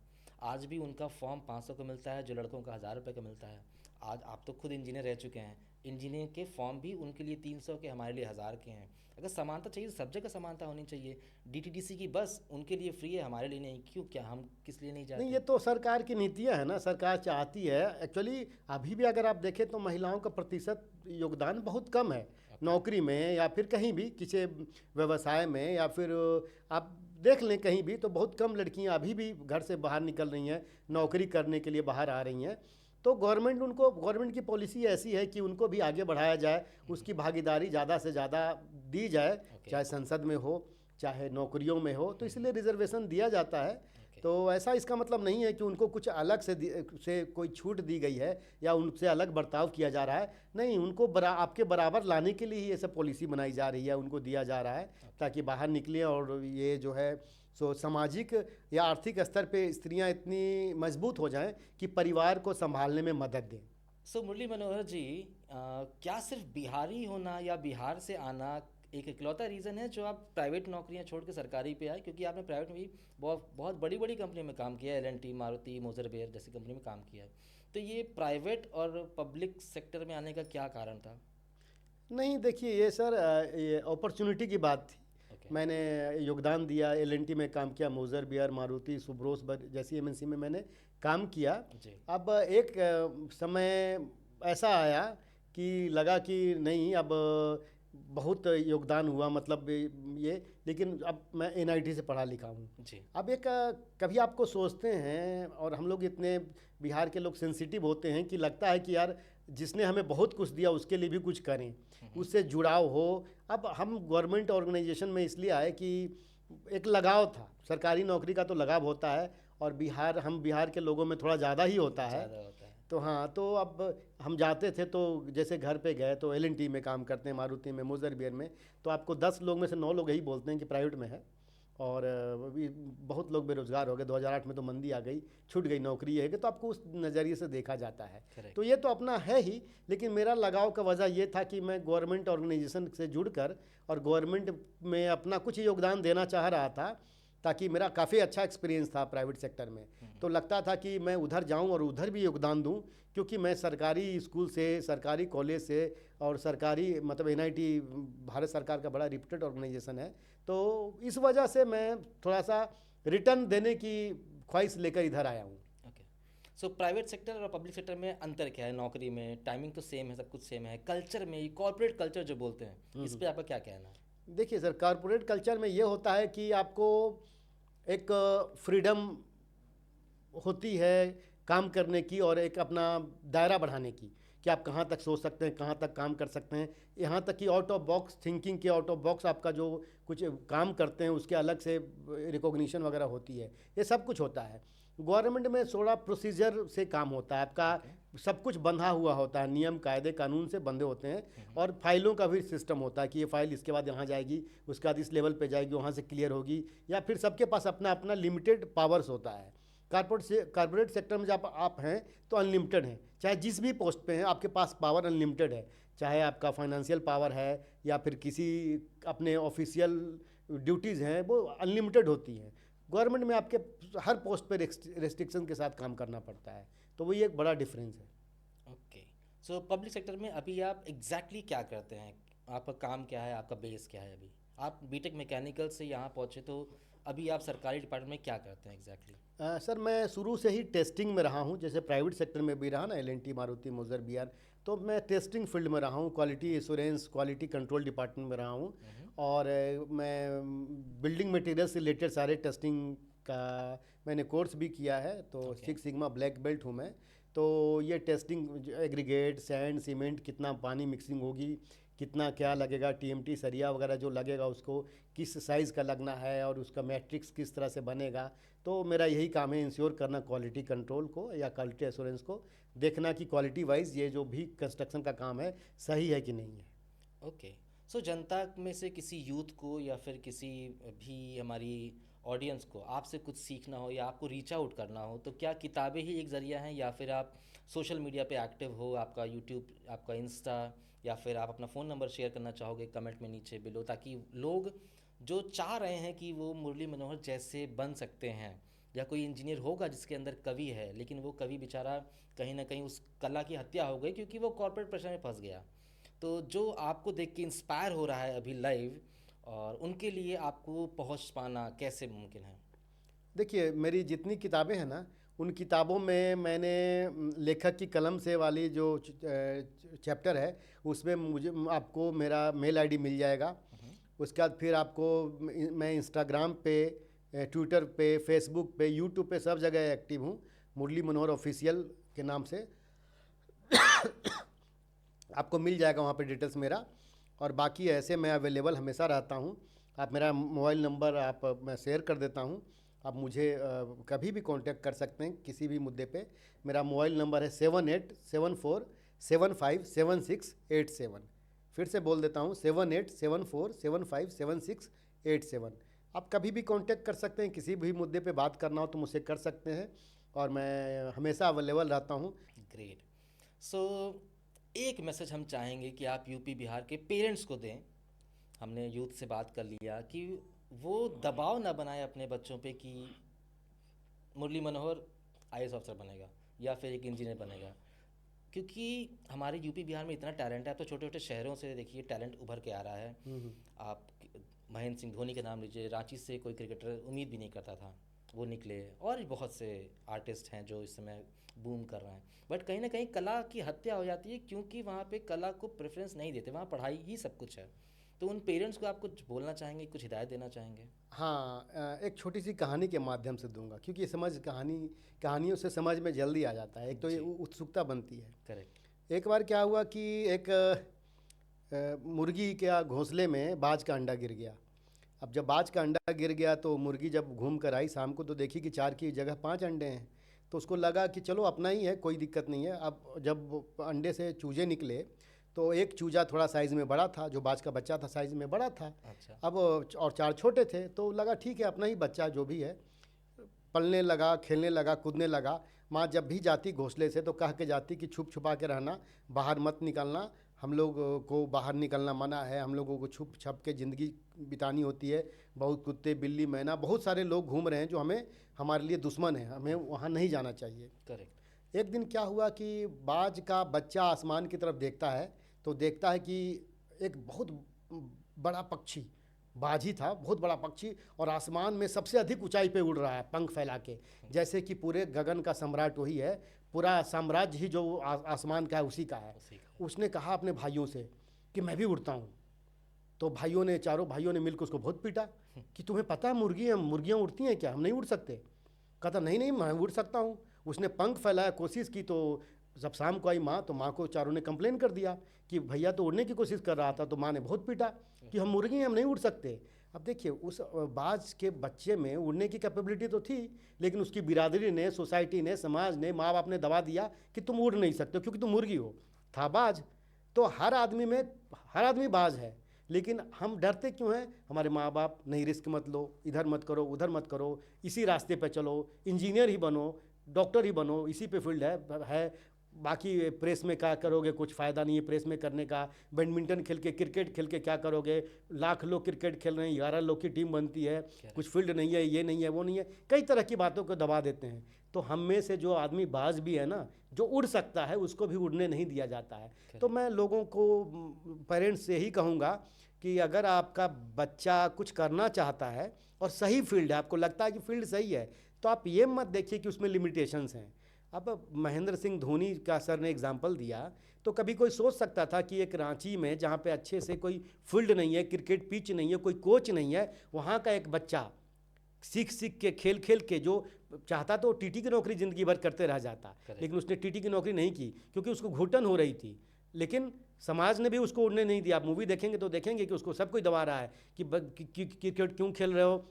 आज भी उनका फॉर्म 500 का मिलता है जो लड़कों का 1000 रुपये का मिलता है। आज आप तो खुद इंजीनियर रह चुके हैं, इंजीनियर के फॉर्म भी उनके लिए 300 के, हमारे लिए 1000 के हैं। अगर समानता चाहिए तो सब जगह समानता होनी चाहिए। डीटीडीसी की बस उनके लिए फ्री है, हमारे लिए नहीं, क्यों? क्या हम किस लिए नहीं नहीं, जाते? ये तो सरकार की नीतियां है ना, सरकार चाहती है। एक्चुअली अभी भी अगर आप देखें तो महिलाओं का प्रतिशत योगदान बहुत कम है, नौकरी में या फिर कहीं भी किसी व्यवसाय में, या फिर आप देख लें कहीं भी तो बहुत कम लड़कियां अभी भी घर से बाहर निकल रही हैं, नौकरी करने के लिए बाहर आ रही हैं। तो गवर्नमेंट की पॉलिसी ऐसी है कि उनको भी आगे बढ़ाया जाए, उसकी भागीदारी ज़्यादा से ज़्यादा दी जाए, ओके। चाहे संसद में हो चाहे नौकरियों में हो, तो इसलिए रिजर्वेशन दिया जाता है। ओके। तो ऐसा इसका मतलब नहीं है कि उनको कुछ अलग से कोई छूट दी गई है या उनसे अलग बर्ताव किया जा रहा है। नहीं, उनको आपके बराबर लाने के लिए ही ये सब पॉलिसी बनाई जा रही है, उनको दिया जा रहा है ताकि बाहर निकले और ये जो है सो सामाजिक या आर्थिक स्तर पे स्त्रियां इतनी मजबूत हो जाएं कि परिवार को संभालने में मदद दें। सो मुरली मनोहर जी, क्या सिर्फ बिहारी होना या बिहार से आना एक इकलौता रीज़न है जो आप प्राइवेट नौकरियां छोड़ के सरकारी पे आए? क्योंकि आपने प्राइवेट में भी बहुत बहुत बड़ी बड़ी कंपनी में काम किया है, एल&टी, मारुति, मोजर बेयर जैसी कंपनी में काम किया है। तो ये प्राइवेट और पब्लिक सेक्टर में आने का क्या कारण था? नहीं, देखिए ये सर ये अपॉर्चुनिटी की बात थी। ओके। मैंने योगदान दिया, एल&टी में काम किया, मोजर बियर, मारुति सुब्रोस जैसी एमएनसी में मैंने काम किया। जी। अब एक समय ऐसा आया कि लगा कि नहीं, अब बहुत योगदान हुआ, मतलब ये, लेकिन अब मैं एनआईटी से पढ़ा लिखा हूँ। जी। अब एक कभी आपको सोचते हैं, और हम लोग इतने बिहार के लोग सेंसिटिव होते हैं कि लगता है कि यार जिसने हमें बहुत कुछ दिया उसके लिए भी कुछ करें, उससे जुड़ाव हो। अब हम गवर्नमेंट ऑर्गेनाइजेशन में इसलिए आए कि एक लगाव था, सरकारी नौकरी का तो लगाव होता है, और हम बिहार के लोगों में थोड़ा ज़्यादा ही होता है। ज़्यादा होता है। तो हाँ, तो अब हम जाते थे तो जैसे घर पे गए तो एल&टी में काम करते हैं, मारुति में, मोजर बियर में, तो आपको 10 लोग में से 9 लोग यही बोलते हैं कि प्राइवेट में है। और अभी बहुत लोग बेरोजगार हो गए, 2008 में तो मंदी आ गई, छूट गई नौकरी, ये है कि तो आपको उस नज़रिए से देखा जाता है। Correct. तो ये तो अपना है ही, लेकिन मेरा लगाव का वजह ये था कि मैं गवर्नमेंट ऑर्गेनाइजेशन से जुड़कर और गवर्नमेंट में अपना कुछ योगदान देना चाह रहा था, ताकि मेरा काफ़ी अच्छा एक्सपीरियंस था प्राइवेट सेक्टर में। तो लगता था कि मैं उधर जाऊं और उधर भी योगदान दूं, क्योंकि मैं सरकारी स्कूल से, सरकारी कॉलेज से, और सरकारी मतलब एनआईटी भारत सरकार का बड़ा रिप्यूटेड ऑर्गेनाइजेशन है, तो इस वजह से मैं थोड़ा सा रिटर्न देने की ख्वाहिश लेकर इधर आया हूँ। ओके। सो प्राइवेट सेक्टर और पब्लिक सेक्टर में अंतर क्या है? नौकरी में टाइमिंग तो सेम है, सब कुछ सेम है, कल्चर में, कॉर्पोरेट कल्चर जो बोलते हैं, इस पे आपका क्या कहना है? देखिए सर, कॉर्पोरेट कल्चर में ये होता है कि आपको एक फ्रीडम होती है काम करने की, और एक अपना दायरा बढ़ाने की, कि आप कहाँ तक सोच सकते हैं, कहाँ तक काम कर सकते हैं। यहाँ तक कि आउट ऑफ बॉक्स थिंकिंग के, आउट ऑफ बॉक्स आपका जो कुछ काम करते हैं उसके अलग से रिकॉग्निशन वगैरह होती है, ये सब कुछ होता है। गवर्नमेंट में थोड़ा प्रोसीजर से काम होता है, आपका सब कुछ बंधा हुआ होता है, नियम कायदे कानून से बंधे होते हैं, और फाइलों का भी सिस्टम होता है कि ये फाइल इसके बाद यहाँ जाएगी, उसके बाद इस लेवल पे जाएगी, वहाँ से क्लियर होगी, या फिर सबके पास अपना अपना लिमिटेड पावर्स होता है। कॉर्पोरेट सेक्टर में जब आप हैं तो अनलिमिटेड हैं, चाहे जिस भी पोस्ट पे हैं आपके पास पावर अनलिमिटेड है, चाहे आपका फाइनेंशियल पावर है या फिर किसी अपने ऑफिशियल ड्यूटीज़ हैं, वो अनलिमिटेड होती हैं। गवर्नमेंट में आपके हर पोस्ट पे रेस्ट्रिक्शन के साथ काम करना पड़ता है, तो वही एक बड़ा डिफरेंस है। ओके। सो पब्लिक सेक्टर में अभी आप एग्जैक्टली क्या करते हैं? आपका काम क्या है, आपका बेस क्या है? अभी आप बीटेक मैकेनिकल से यहाँ पहुँचे, तो अभी आप सरकारी डिपार्टमेंट में क्या करते हैं एग्जैक्टली? सर मैं शुरू से ही टेस्टिंग में रहा हूँ, जैसे प्राइवेट सेक्टर में भी रहा ना, एल&टी, मारुति, मोजर, बी आर। तो मैं टेस्टिंग फील्ड में रहा हूँ, quality assurance, quality control department में रहा हूँ। और मैं बिल्डिंग मटेरियल से रिलेटेड सारे टेस्टिंग का मैंने कोर्स भी किया है, तो okay. Six sigma black belt हूँ मैं। तो ये टेस्टिंग एग्रीगेट, सैंड, सीमेंट, कितना पानी मिक्सिंग होगी, कितना क्या लगेगा, टीएमटी सरिया वगैरह जो लगेगा उसको किस साइज़ का लगना है, और उसका मैट्रिक्स किस तरह से बनेगा। तो मेरा यही काम है, इंश्योर करना क्वालिटी कंट्रोल को या क्वालिटी एश्योरेंस को, देखना कि क्वालिटी वाइज ये जो भी कंस्ट्रक्शन का काम है सही है कि नहीं है। ओके। सो जनता में से किसी यूथ को या फिर किसी भी हमारी ऑडियंस को आपसे कुछ सीखना हो या आपको रीच आउट करना हो, तो क्या किताबें ही एक ज़रिया हैं, या फिर आप सोशल मीडिया पे एक्टिव हो, आपका यूट्यूब, आपका इंस्टा, या फिर आप अपना फ़ोन नंबर शेयर करना चाहोगे कमेंट में नीचे बिलो, ताकि लोग जो चाह रहे हैं कि वो मुरली मनोहर जैसे बन सकते हैं, या कोई इंजीनियर होगा जिसके अंदर कवि है, लेकिन वो कवि बेचारा कहीं ना कहीं उस कला की हत्या हो गई क्योंकि वो कॉर्पोरेट प्रेशर में फंस गया। तो जो आपको देख के इंस्पायर हो रहा है अभी लाइव, और उनके लिए आपको पहुंच पाना कैसे मुमकिन है? देखिए, मेरी जितनी किताबें हैं ना, उन किताबों में मैंने लेखक की कलम से वाली जो चैप्टर है, उसमें मुझे आपको मेरा मेल आईडी मिल जाएगा। उसके बाद फिर आपको मैं इंस्टाग्राम पे, ट्विटर पे, फेसबुक पे, यूट्यूब पे सब जगह एक्टिव हूँ, मुरली मनोहर ऑफिशियल के नाम से। आपको मिल जाएगा वहाँ पे डिटेल्स मेरा। और बाकी ऐसे मैं अवेलेबल हमेशा रहता हूँ। आप मेरा मोबाइल नंबर आप मैं शेयर कर देता हूँ, आप मुझे कभी भी कांटेक्ट कर सकते हैं किसी भी मुद्दे पे। मेरा मोबाइल नंबर है 7874757687। फिर से बोल देता हूँ, 7874757687। आप कभी भी कांटेक्ट कर सकते हैं, किसी भी मुद्दे पे बात करना हो तो मुझसे कर सकते हैं, और मैं हमेशा अवेलेबल रहता हूँ। ग्रेट। सो एक मैसेज हम चाहेंगे कि आप यूपी बिहार के पेरेंट्स को दें। हमने यूथ से बात कर लिया कि वो दबाव ना बनाए अपने बच्चों पे कि मुरली मनोहर आईएएस अफसर बनेगा या फिर एक इंजीनियर बनेगा, क्योंकि हमारे यूपी बिहार में इतना टैलेंट है। आप तो छोटे छोटे शहरों से देखिए टैलेंट उभर के आ रहा है। आप महेंद्र सिंह धोनी का नाम लीजिए, रांची से कोई क्रिकेटर उम्मीद भी नहीं करता था, वो निकले। और भी बहुत से आर्टिस्ट हैं जो इस समय बूम कर रहे हैं। बट कहीं ना कहीं कला की हत्या हो जाती है क्योंकि वहाँ पे कला को प्रेफरेंस नहीं देते, वहाँ पढ़ाई ही सब कुछ है। तो उन पेरेंट्स को आप कुछ बोलना चाहेंगे, कुछ हिदायत देना चाहेंगे? हाँ, एक छोटी सी कहानी के माध्यम से दूंगा, क्योंकि ये कहानियों से समझ में जल्दी आ जाता है। एक तो ये जी। उत्सुकता बनती है। करेक्ट। एक बार क्या हुआ कि एक मुर्गी के घोंसले में बाज का अंडा गिर गया। अब जब बाज का अंडा गिर गया तो मुर्गी जब घूम कर आई शाम को, तो देखी कि 4 की जगह 5 अंडे हैं। तो उसको लगा कि चलो अपना ही है, कोई दिक्कत नहीं है। अब जब अंडे से चूजे निकले तो एक चूजा थोड़ा साइज़ में बड़ा था, जो बाज का बच्चा था साइज़ में बड़ा था। अच्छा। अब और 4 छोटे थे, तो लगा ठीक है अपना ही बच्चा जो भी है। पलने लगा, खेलने लगा, कूदने लगा। माँ जब भी जाती घोंसले से तो कह के जाती कि छुप छुपा के रहना, बाहर मत निकलना, हम लोग को बाहर निकलना मना है, हम लोगों को छुप छप के ज़िंदगी बितानी होती है। बहुत कुत्ते, बिल्ली, मैना, बहुत सारे लोग घूम रहे हैं जो हमारे लिए दुश्मन है, हमें वहाँ नहीं जाना चाहिए। करेक्ट। एक दिन क्या हुआ कि बाज का बच्चा आसमान की तरफ देखता है, तो देखता है कि एक बहुत बड़ा पक्षी, बाज ही था, बहुत बड़ा पक्षी, और आसमान में सबसे अधिक ऊंचाई पे उड़ रहा है पंख फैला के, जैसे कि पूरे गगन का सम्राट वही है, पूरा साम्राज्य ही जो आसमान का है उसी का है। उसने कहा अपने भाइयों से कि मैं भी उड़ता हूँ। तो चारों भाइयों ने मिलकर उसको बहुत पीटा कि तुम्हें पता है मुर्गियाँ उड़ती हैं क्या, हम नहीं उड़ सकते। कहता नहीं नहीं मैं उड़ सकता हूँ। उसने पंख फैलाया, कोशिश की, तो जब शाम को आई माँ तो माँ को चारों ने कंप्लेन कर दिया कि भैया तो उड़ने की कोशिश कर रहा था, तो माँ ने बहुत पीटा कि हम मुर्गी हैं, हम नहीं उड़ सकते। अब देखिए उस बाज के बच्चे में उड़ने की कैपेबिलिटी तो थी, लेकिन उसकी बिरादरी ने, सोसाइटी ने, समाज ने, माँ बाप ने दबा दिया कि तुम उड़ नहीं सकते क्योंकि तुम मुर्गी हो। था बाज। तो हर आदमी बाज है, लेकिन हम डरते क्यों हैं? हमारे माँ बाप नहीं, रिस्क मत लो, इधर मत करो, उधर मत करो, इसी रास्ते पे चलो, इंजीनियर ही बनो, डॉक्टर ही बनो, इसी पे फील्ड है। बाकी प्रेस में क्या करोगे, कुछ फ़ायदा नहीं है प्रेस में करने का। बैडमिंटन खेल के, क्रिकेट खेल के क्या करोगे, लाख लोग क्रिकेट खेल रहे हैं, 11 लोग की टीम बनती है, कुछ फील्ड नहीं है, ये नहीं है, वो नहीं है, कई तरह की बातों को दबा देते हैं। तो हम में से जो आदमी बाज भी है ना, जो उड़ सकता है, उसको भी उड़ने नहीं दिया जाता है। तो मैं लोगों को, पेरेंट्स से यही कहूँगा कि अगर आपका बच्चा कुछ करना चाहता है और सही फील्ड है, आपको लगता है कि फील्ड सही है, तो आप ये मत देखिए कि उसमें लिमिटेशंस हैं। अब महेंद्र सिंह धोनी का सर ने एग्जाम्पल दिया, तो कभी कोई सोच सकता था कि एक रांची में जहाँ पे अच्छे से कोई फील्ड नहीं है, क्रिकेट पिच नहीं है, कोई कोच नहीं है, वहाँ का एक बच्चा सीख सीख के, खेल खेल के, जो चाहता तो टीटी की नौकरी ज़िंदगी भर करते रह जाता, लेकिन उसने टीटी की नौकरी नहीं की क्योंकि उसको घुटन हो रही थी। लेकिन समाज ने भी उसको उड़ने नहीं दिया। आप मूवी देखेंगे तो देखेंगे कि उसको सब कोई दबा रहा है कि क्रिकेट क्यों खेल रहे हो,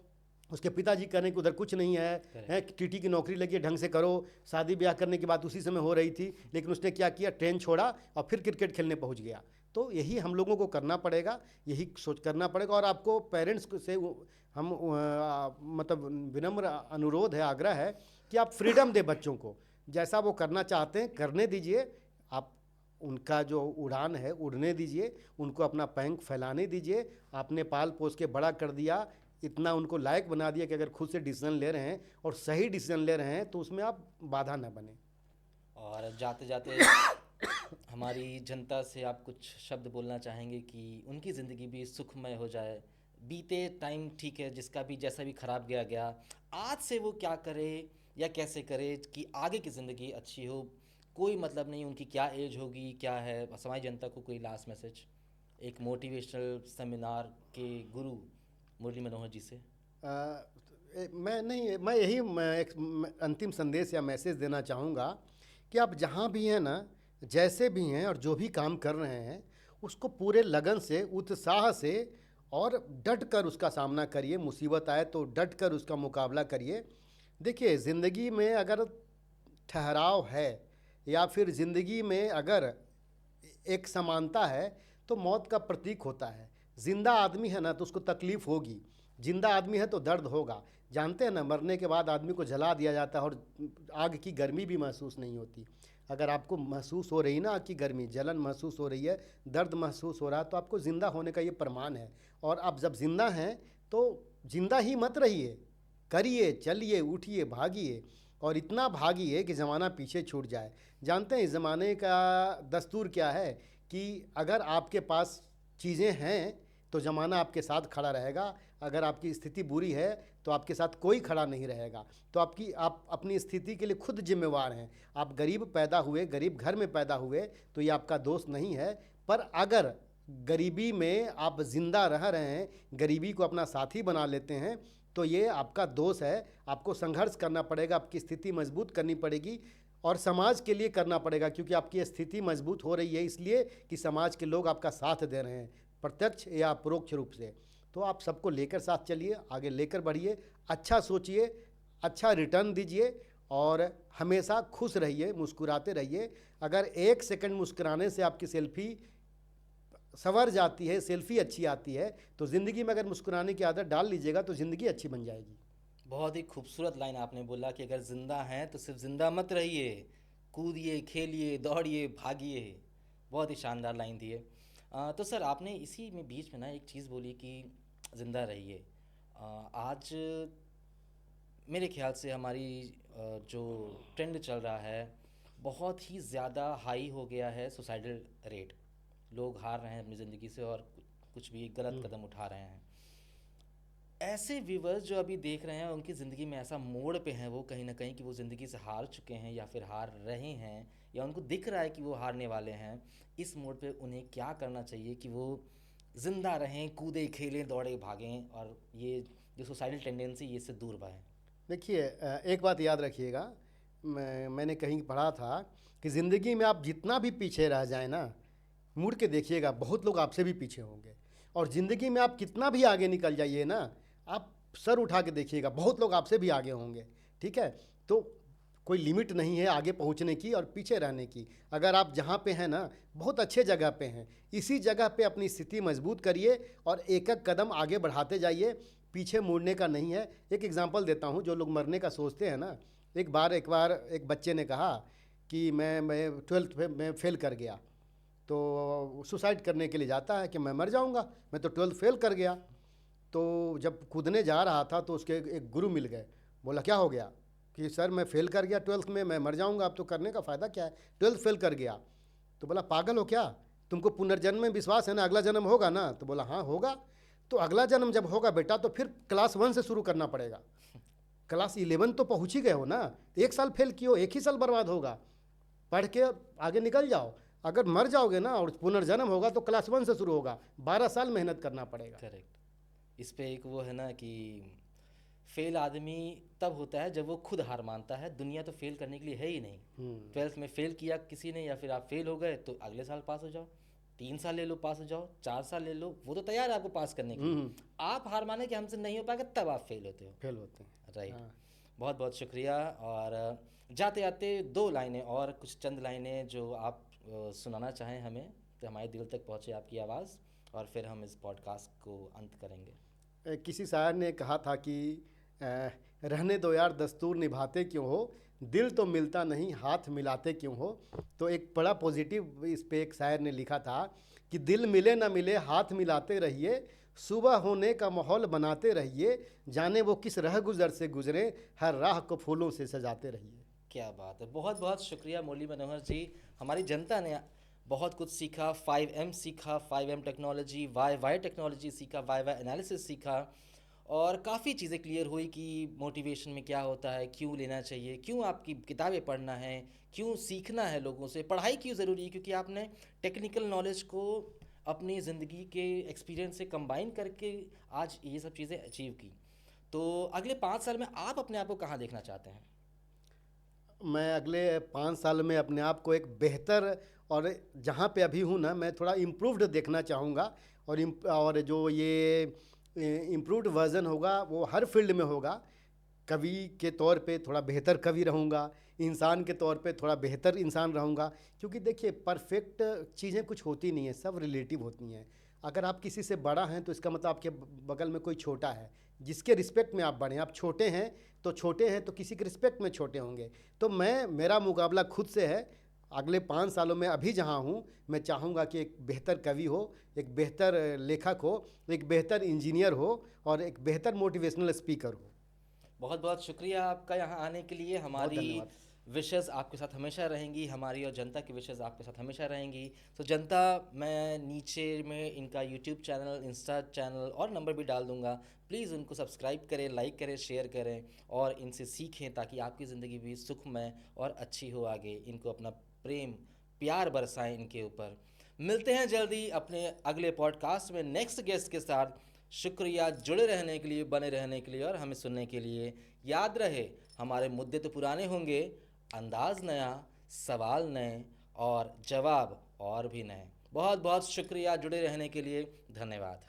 उसके पिताजी कहने कि उधर कुछ नहीं है, टीटी की नौकरी लगी है, ढंग से करो। शादी ब्याह करने की बात उसी समय हो रही थी, लेकिन उसने क्या किया, ट्रेन छोड़ा और फिर क्रिकेट खेलने पहुंच गया। तो यही हम लोगों को करना पड़ेगा, यही सोच करना पड़ेगा। और आपको पेरेंट्स से हम मतलब विनम्र अनुरोध है, आग्रह है कि आप फ्रीडम दे बच्चों को, जैसा वो करना चाहते हैं करने दीजिए। आप उनका जो उड़ान है उड़ने दीजिए, उनको अपना पंख फैलाने दीजिए। आपने पाल पोस के बड़ा कर दिया, इतना उनको लायक बना दिया कि अगर खुद से डिसीजन ले रहे हैं और सही डिसीजन ले रहे हैं तो उसमें आप बाधा न बने। और जाते जाते हमारी जनता से आप कुछ शब्द बोलना चाहेंगे कि उनकी ज़िंदगी भी सुखमय हो जाए? बीते टाइम ठीक है, जिसका भी जैसा भी खराब गया गया, आज से वो क्या करे या कैसे करे कि आगे की ज़िंदगी अच्छी हो? कोई मतलब नहीं उनकी क्या एज होगी, क्या है, समाज जनता को कोई लास्ट मैसेज एक मोटिवेशनल सेमिनार के गुरु मुरली मनोहर जी से? मैं यही एक अंतिम संदेश या मैसेज देना चाहूँगा कि आप जहाँ भी हैं ना, जैसे भी हैं और जो भी काम कर रहे हैं, उसको पूरे लगन से, उत्साह से और डट कर उसका सामना करिए। मुसीबत आए तो डट कर उसका मुकाबला करिए। देखिए, ज़िंदगी में अगर ठहराव है या फिर ज़िंदगी में अगर एक समानता है तो मौत का प्रतीक होता है। जिंदा आदमी है ना तो उसको तकलीफ़ होगी, जिंदा आदमी है तो दर्द होगा। जानते हैं ना, मरने के बाद आदमी को जला दिया जाता है और आग की गर्मी भी महसूस नहीं होती। अगर आपको महसूस हो रही ना आग की गर्मी, जलन महसूस हो रही है, दर्द महसूस हो रहा है, तो आपको ज़िंदा होने का ये प्रमाण है। और आप जब ज़िंदा हैं तो ज़िंदा ही मत रहिए, करिए, चलिए, उठिए, भागिए और इतना भागिए कि ज़माना पीछे छूट जाए। जानते हैं इस ज़माने का दस्तूर क्या है कि अगर आपके पास चीज़ें हैं तो ज़माना आपके साथ खड़ा रहेगा, अगर आपकी स्थिति बुरी है तो आपके साथ कोई खड़ा नहीं रहेगा। तो आप अपनी स्थिति के लिए खुद जिम्मेवार हैं। आप गरीब पैदा हुए, गरीब घर में पैदा हुए तो ये आपका दोष नहीं है, पर अगर गरीबी में आप ज़िंदा रह रहे हैं, गरीबी को अपना साथी बना लेते हैं, तो ये आपका दोष है। आपको संघर्ष करना पड़ेगा, आपकी स्थिति मजबूत करनी पड़ेगी और समाज के लिए करना पड़ेगा, क्योंकि आपकी स्थिति मजबूत हो रही है इसलिए कि समाज के लोग आपका साथ दे रहे हैं, प्रत्यक्ष या परोक्ष रूप से। तो आप सबको लेकर साथ चलिए, आगे लेकर बढ़िए, अच्छा सोचिए, अच्छा रिटर्न दीजिए और हमेशा खुश रहिए, मुस्कुराते रहिए। अगर 1 सेकंड मुस्कुराने से आपकी सेल्फी संवर जाती है, सेल्फी अच्छी आती है, तो ज़िंदगी में अगर मुस्कुराने की आदत डाल लीजिएगा तो ज़िंदगी अच्छी बन जाएगी। बहुत ही खूबसूरत लाइन आपने बोला कि अगर ज़िंदा हैं तो सिर्फ ज़िंदा मत रहिए, कूदिए, खेलिए, दौड़िए, भागिए। बहुत ही शानदार लाइन थी ये। तो सर आपने इसी में बीच में ना एक चीज़ बोली कि ज़िंदा रहिए। आज मेरे ख्याल से हमारी जो ट्रेंड चल रहा है बहुत ही ज़्यादा हाई हो गया है सुसाइडल रेट। लोग हार रहे हैं अपनी ज़िंदगी से और कुछ भी गलत कदम उठा रहे हैं। ऐसे व्यूवर्स जो अभी देख रहे हैं उनकी ज़िंदगी में ऐसा मोड़ पे हैं वो कहीं ना कहीं कि वो ज़िंदगी से हार चुके हैं या फिर हार रहे हैं या उनको दिख रहा है कि वो हारने वाले हैं। इस मोड़ पे उन्हें क्या करना चाहिए कि वो ज़िंदा रहें, कूदे, खेलें, दौड़े, भागें और ये जो सुसाइडल टेंडेंसी ये इससे दूर रहें? देखिए, एक बात याद रखिएगा, मैंने कहीं पढ़ा था कि ज़िंदगी में आप जितना भी पीछे रह जाए ना, मुड़ के देखिएगा बहुत लोग आपसे भी पीछे होंगे। और ज़िंदगी में आप कितना भी आगे निकल जाइए ना, आप सर उठा के देखिएगा बहुत लोग आपसे भी आगे होंगे। ठीक है, तो कोई लिमिट नहीं है आगे पहुंचने की और पीछे रहने की। अगर आप जहां पे हैं ना, बहुत अच्छे जगह पे हैं, इसी जगह पे अपनी स्थिति मजबूत करिए और एक एक कदम आगे बढ़ाते जाइए, पीछे मुड़ने का नहीं है। एक एग्जांपल देता हूं, जो लोग मरने का सोचते हैं ना, एक बार एक बच्चे ने कहा कि मैं 12th में फेल कर गया, तो सुसाइड करने के लिए जाता है कि मैं मर जाऊंगा, मैं तो 12th फेल कर गया। तो जब कूदने जा रहा था तो उसके एक गुरु मिल गए। बोला क्या हो गया? कि सर मैं फेल कर गया 12th में, मैं मर जाऊंगा, अब तो करने का फ़ायदा क्या है, 12th फेल कर गया। तो बोला पागल हो क्या, तुमको पुनर्जन्म में विश्वास है ना, अगला जन्म होगा ना? तो बोला हाँ होगा। तो अगला जन्म जब होगा बेटा तो फिर क्लास 1 से शुरू करना पड़ेगा। क्लास 11 तो पहुँच ही गए हो ना, 1 साल फेल किए हो, 1 ही साल बर्बाद होगा, पढ़ के आगे निकल जाओ। अगर मर जाओगे ना और पुनर्जन्म होगा तो क्लास 1 से शुरू होगा, 12 साल मेहनत करना पड़ेगा। करेक्ट। इस पे एक वो है ना कि फेल आदमी तब होता है जब वो खुद हार मानता है, दुनिया तो फेल करने के लिए है ही नहीं। 12th में फेल किया किसी ने या फिर आप फेल हो गए तो अगले साल पास हो जाओ, 3 साल ले लो पास हो जाओ, 4 साल ले लो, वो तो तैयार है आपको पास करने के लिए। आप हार माने कि हमसे नहीं हो पाएगा तब आप फेल होते हो। फेल होते हैं। राइट। हाँ। बहुत बहुत शुक्रिया। और जाते जाते 2 लाइनें और कुछ चंद लाइनें जो आप सुनाना चाहें हमें, तो हमारे दिल तक पहुँचे आपकी आवाज़, और फिर हम इस पॉडकास्ट को अंत करेंगे। किसी शायर ने कहा था कि रहने दो यार दस्तूर निभाते क्यों हो, दिल तो मिलता नहीं हाथ मिलाते क्यों हो। तो एक बड़ा पॉजिटिव इस पे एक शायर ने लिखा था कि दिल मिले ना मिले हाथ मिलाते रहिए, सुबह होने का माहौल बनाते रहिए, जाने वो किस राह गुजर से गुजरे, हर राह को फूलों से सजाते रहिए। क्या बात है, बहुत बहुत शुक्रिया मुरली मनोहर जी। हमारी जनता ने बहुत कुछ सीखा, 5M सीखा, 5M टेक्नोलॉजी, वाई टेक्नोलॉजी सीखा, वाई एनालिसिस सीखा, और काफ़ी चीज़ें क्लियर हुई कि मोटिवेशन में क्या होता है, क्यों लेना चाहिए, क्यों आपकी किताबें पढ़ना है, क्यों सीखना है लोगों से, पढ़ाई क्यों ज़रूरी है, क्योंकि आपने टेक्निकल नॉलेज को अपनी ज़िंदगी के एक्सपीरियंस से कंबाइन करके आज ये सब चीज़ें अचीव की। तो अगले 5 साल में आप अपने आप को कहाँ देखना चाहते हैं? मैं अगले 5 साल में अपने आप को एक बेहतर, और जहाँ पे अभी हूँ ना मैं थोड़ा इम्प्रूव्ड देखना चाहूँगा। और जो ये इम्प्रूव्ड वर्जन होगा वो हर फील्ड में होगा। कवि के तौर पे थोड़ा बेहतर कवि रहूँगा, इंसान के तौर पे थोड़ा बेहतर इंसान रहूँगा। क्योंकि देखिए परफेक्ट चीज़ें कुछ होती नहीं है, सब रिलेटिव होती हैं। अगर आप किसी से बड़ा हैं तो इसका मतलब आपके बगल में कोई छोटा है, जिसके रिस्पेक्ट में आप बड़े हैं। आप छोटे हैं तो किसी के रिस्पेक्ट में छोटे होंगे। तो मेरा मुकाबला खुद से है। अगले 5 सालों में अभी जहाँ हूँ मैं चाहूँगा कि एक बेहतर कवि हो, एक बेहतर लेखक हो, एक बेहतर इंजीनियर हो और एक बेहतर मोटिवेशनल स्पीकर हो। बहुत बहुत शुक्रिया आपका यहाँ आने के लिए। बहुत हमारी धन्यवाद। विशेज़ आपके साथ हमेशा रहेंगी, हमारी और जनता की विशेज़ आपके साथ हमेशा रहेंगी। तो जनता, मैं नीचे में इनका यूट्यूब चैनल, इंस्टा चैनल और नंबर भी डाल दूंगा। प्लीज़ उनको सब्सक्राइब करें, लाइक करें, शेयर करें और इनसे सीखें, ताकि आपकी ज़िंदगी भी सुखमय और अच्छी हो आगे। इनको अपना प्रेम प्यार बरसाएं इनके ऊपर। मिलते हैं जल्दी अपने अगले पॉडकास्ट में नेक्स्ट गेस्ट के साथ। शुक्रिया जुड़े रहने के लिए, बने रहने के लिए और हमें सुनने के लिए। याद रहे, हमारे मुद्दे तो पुराने होंगे, अंदाज नया, सवाल नए और जवाब और भी नए। बहुत बहुत शुक्रिया जुड़े रहने के लिए। धन्यवाद।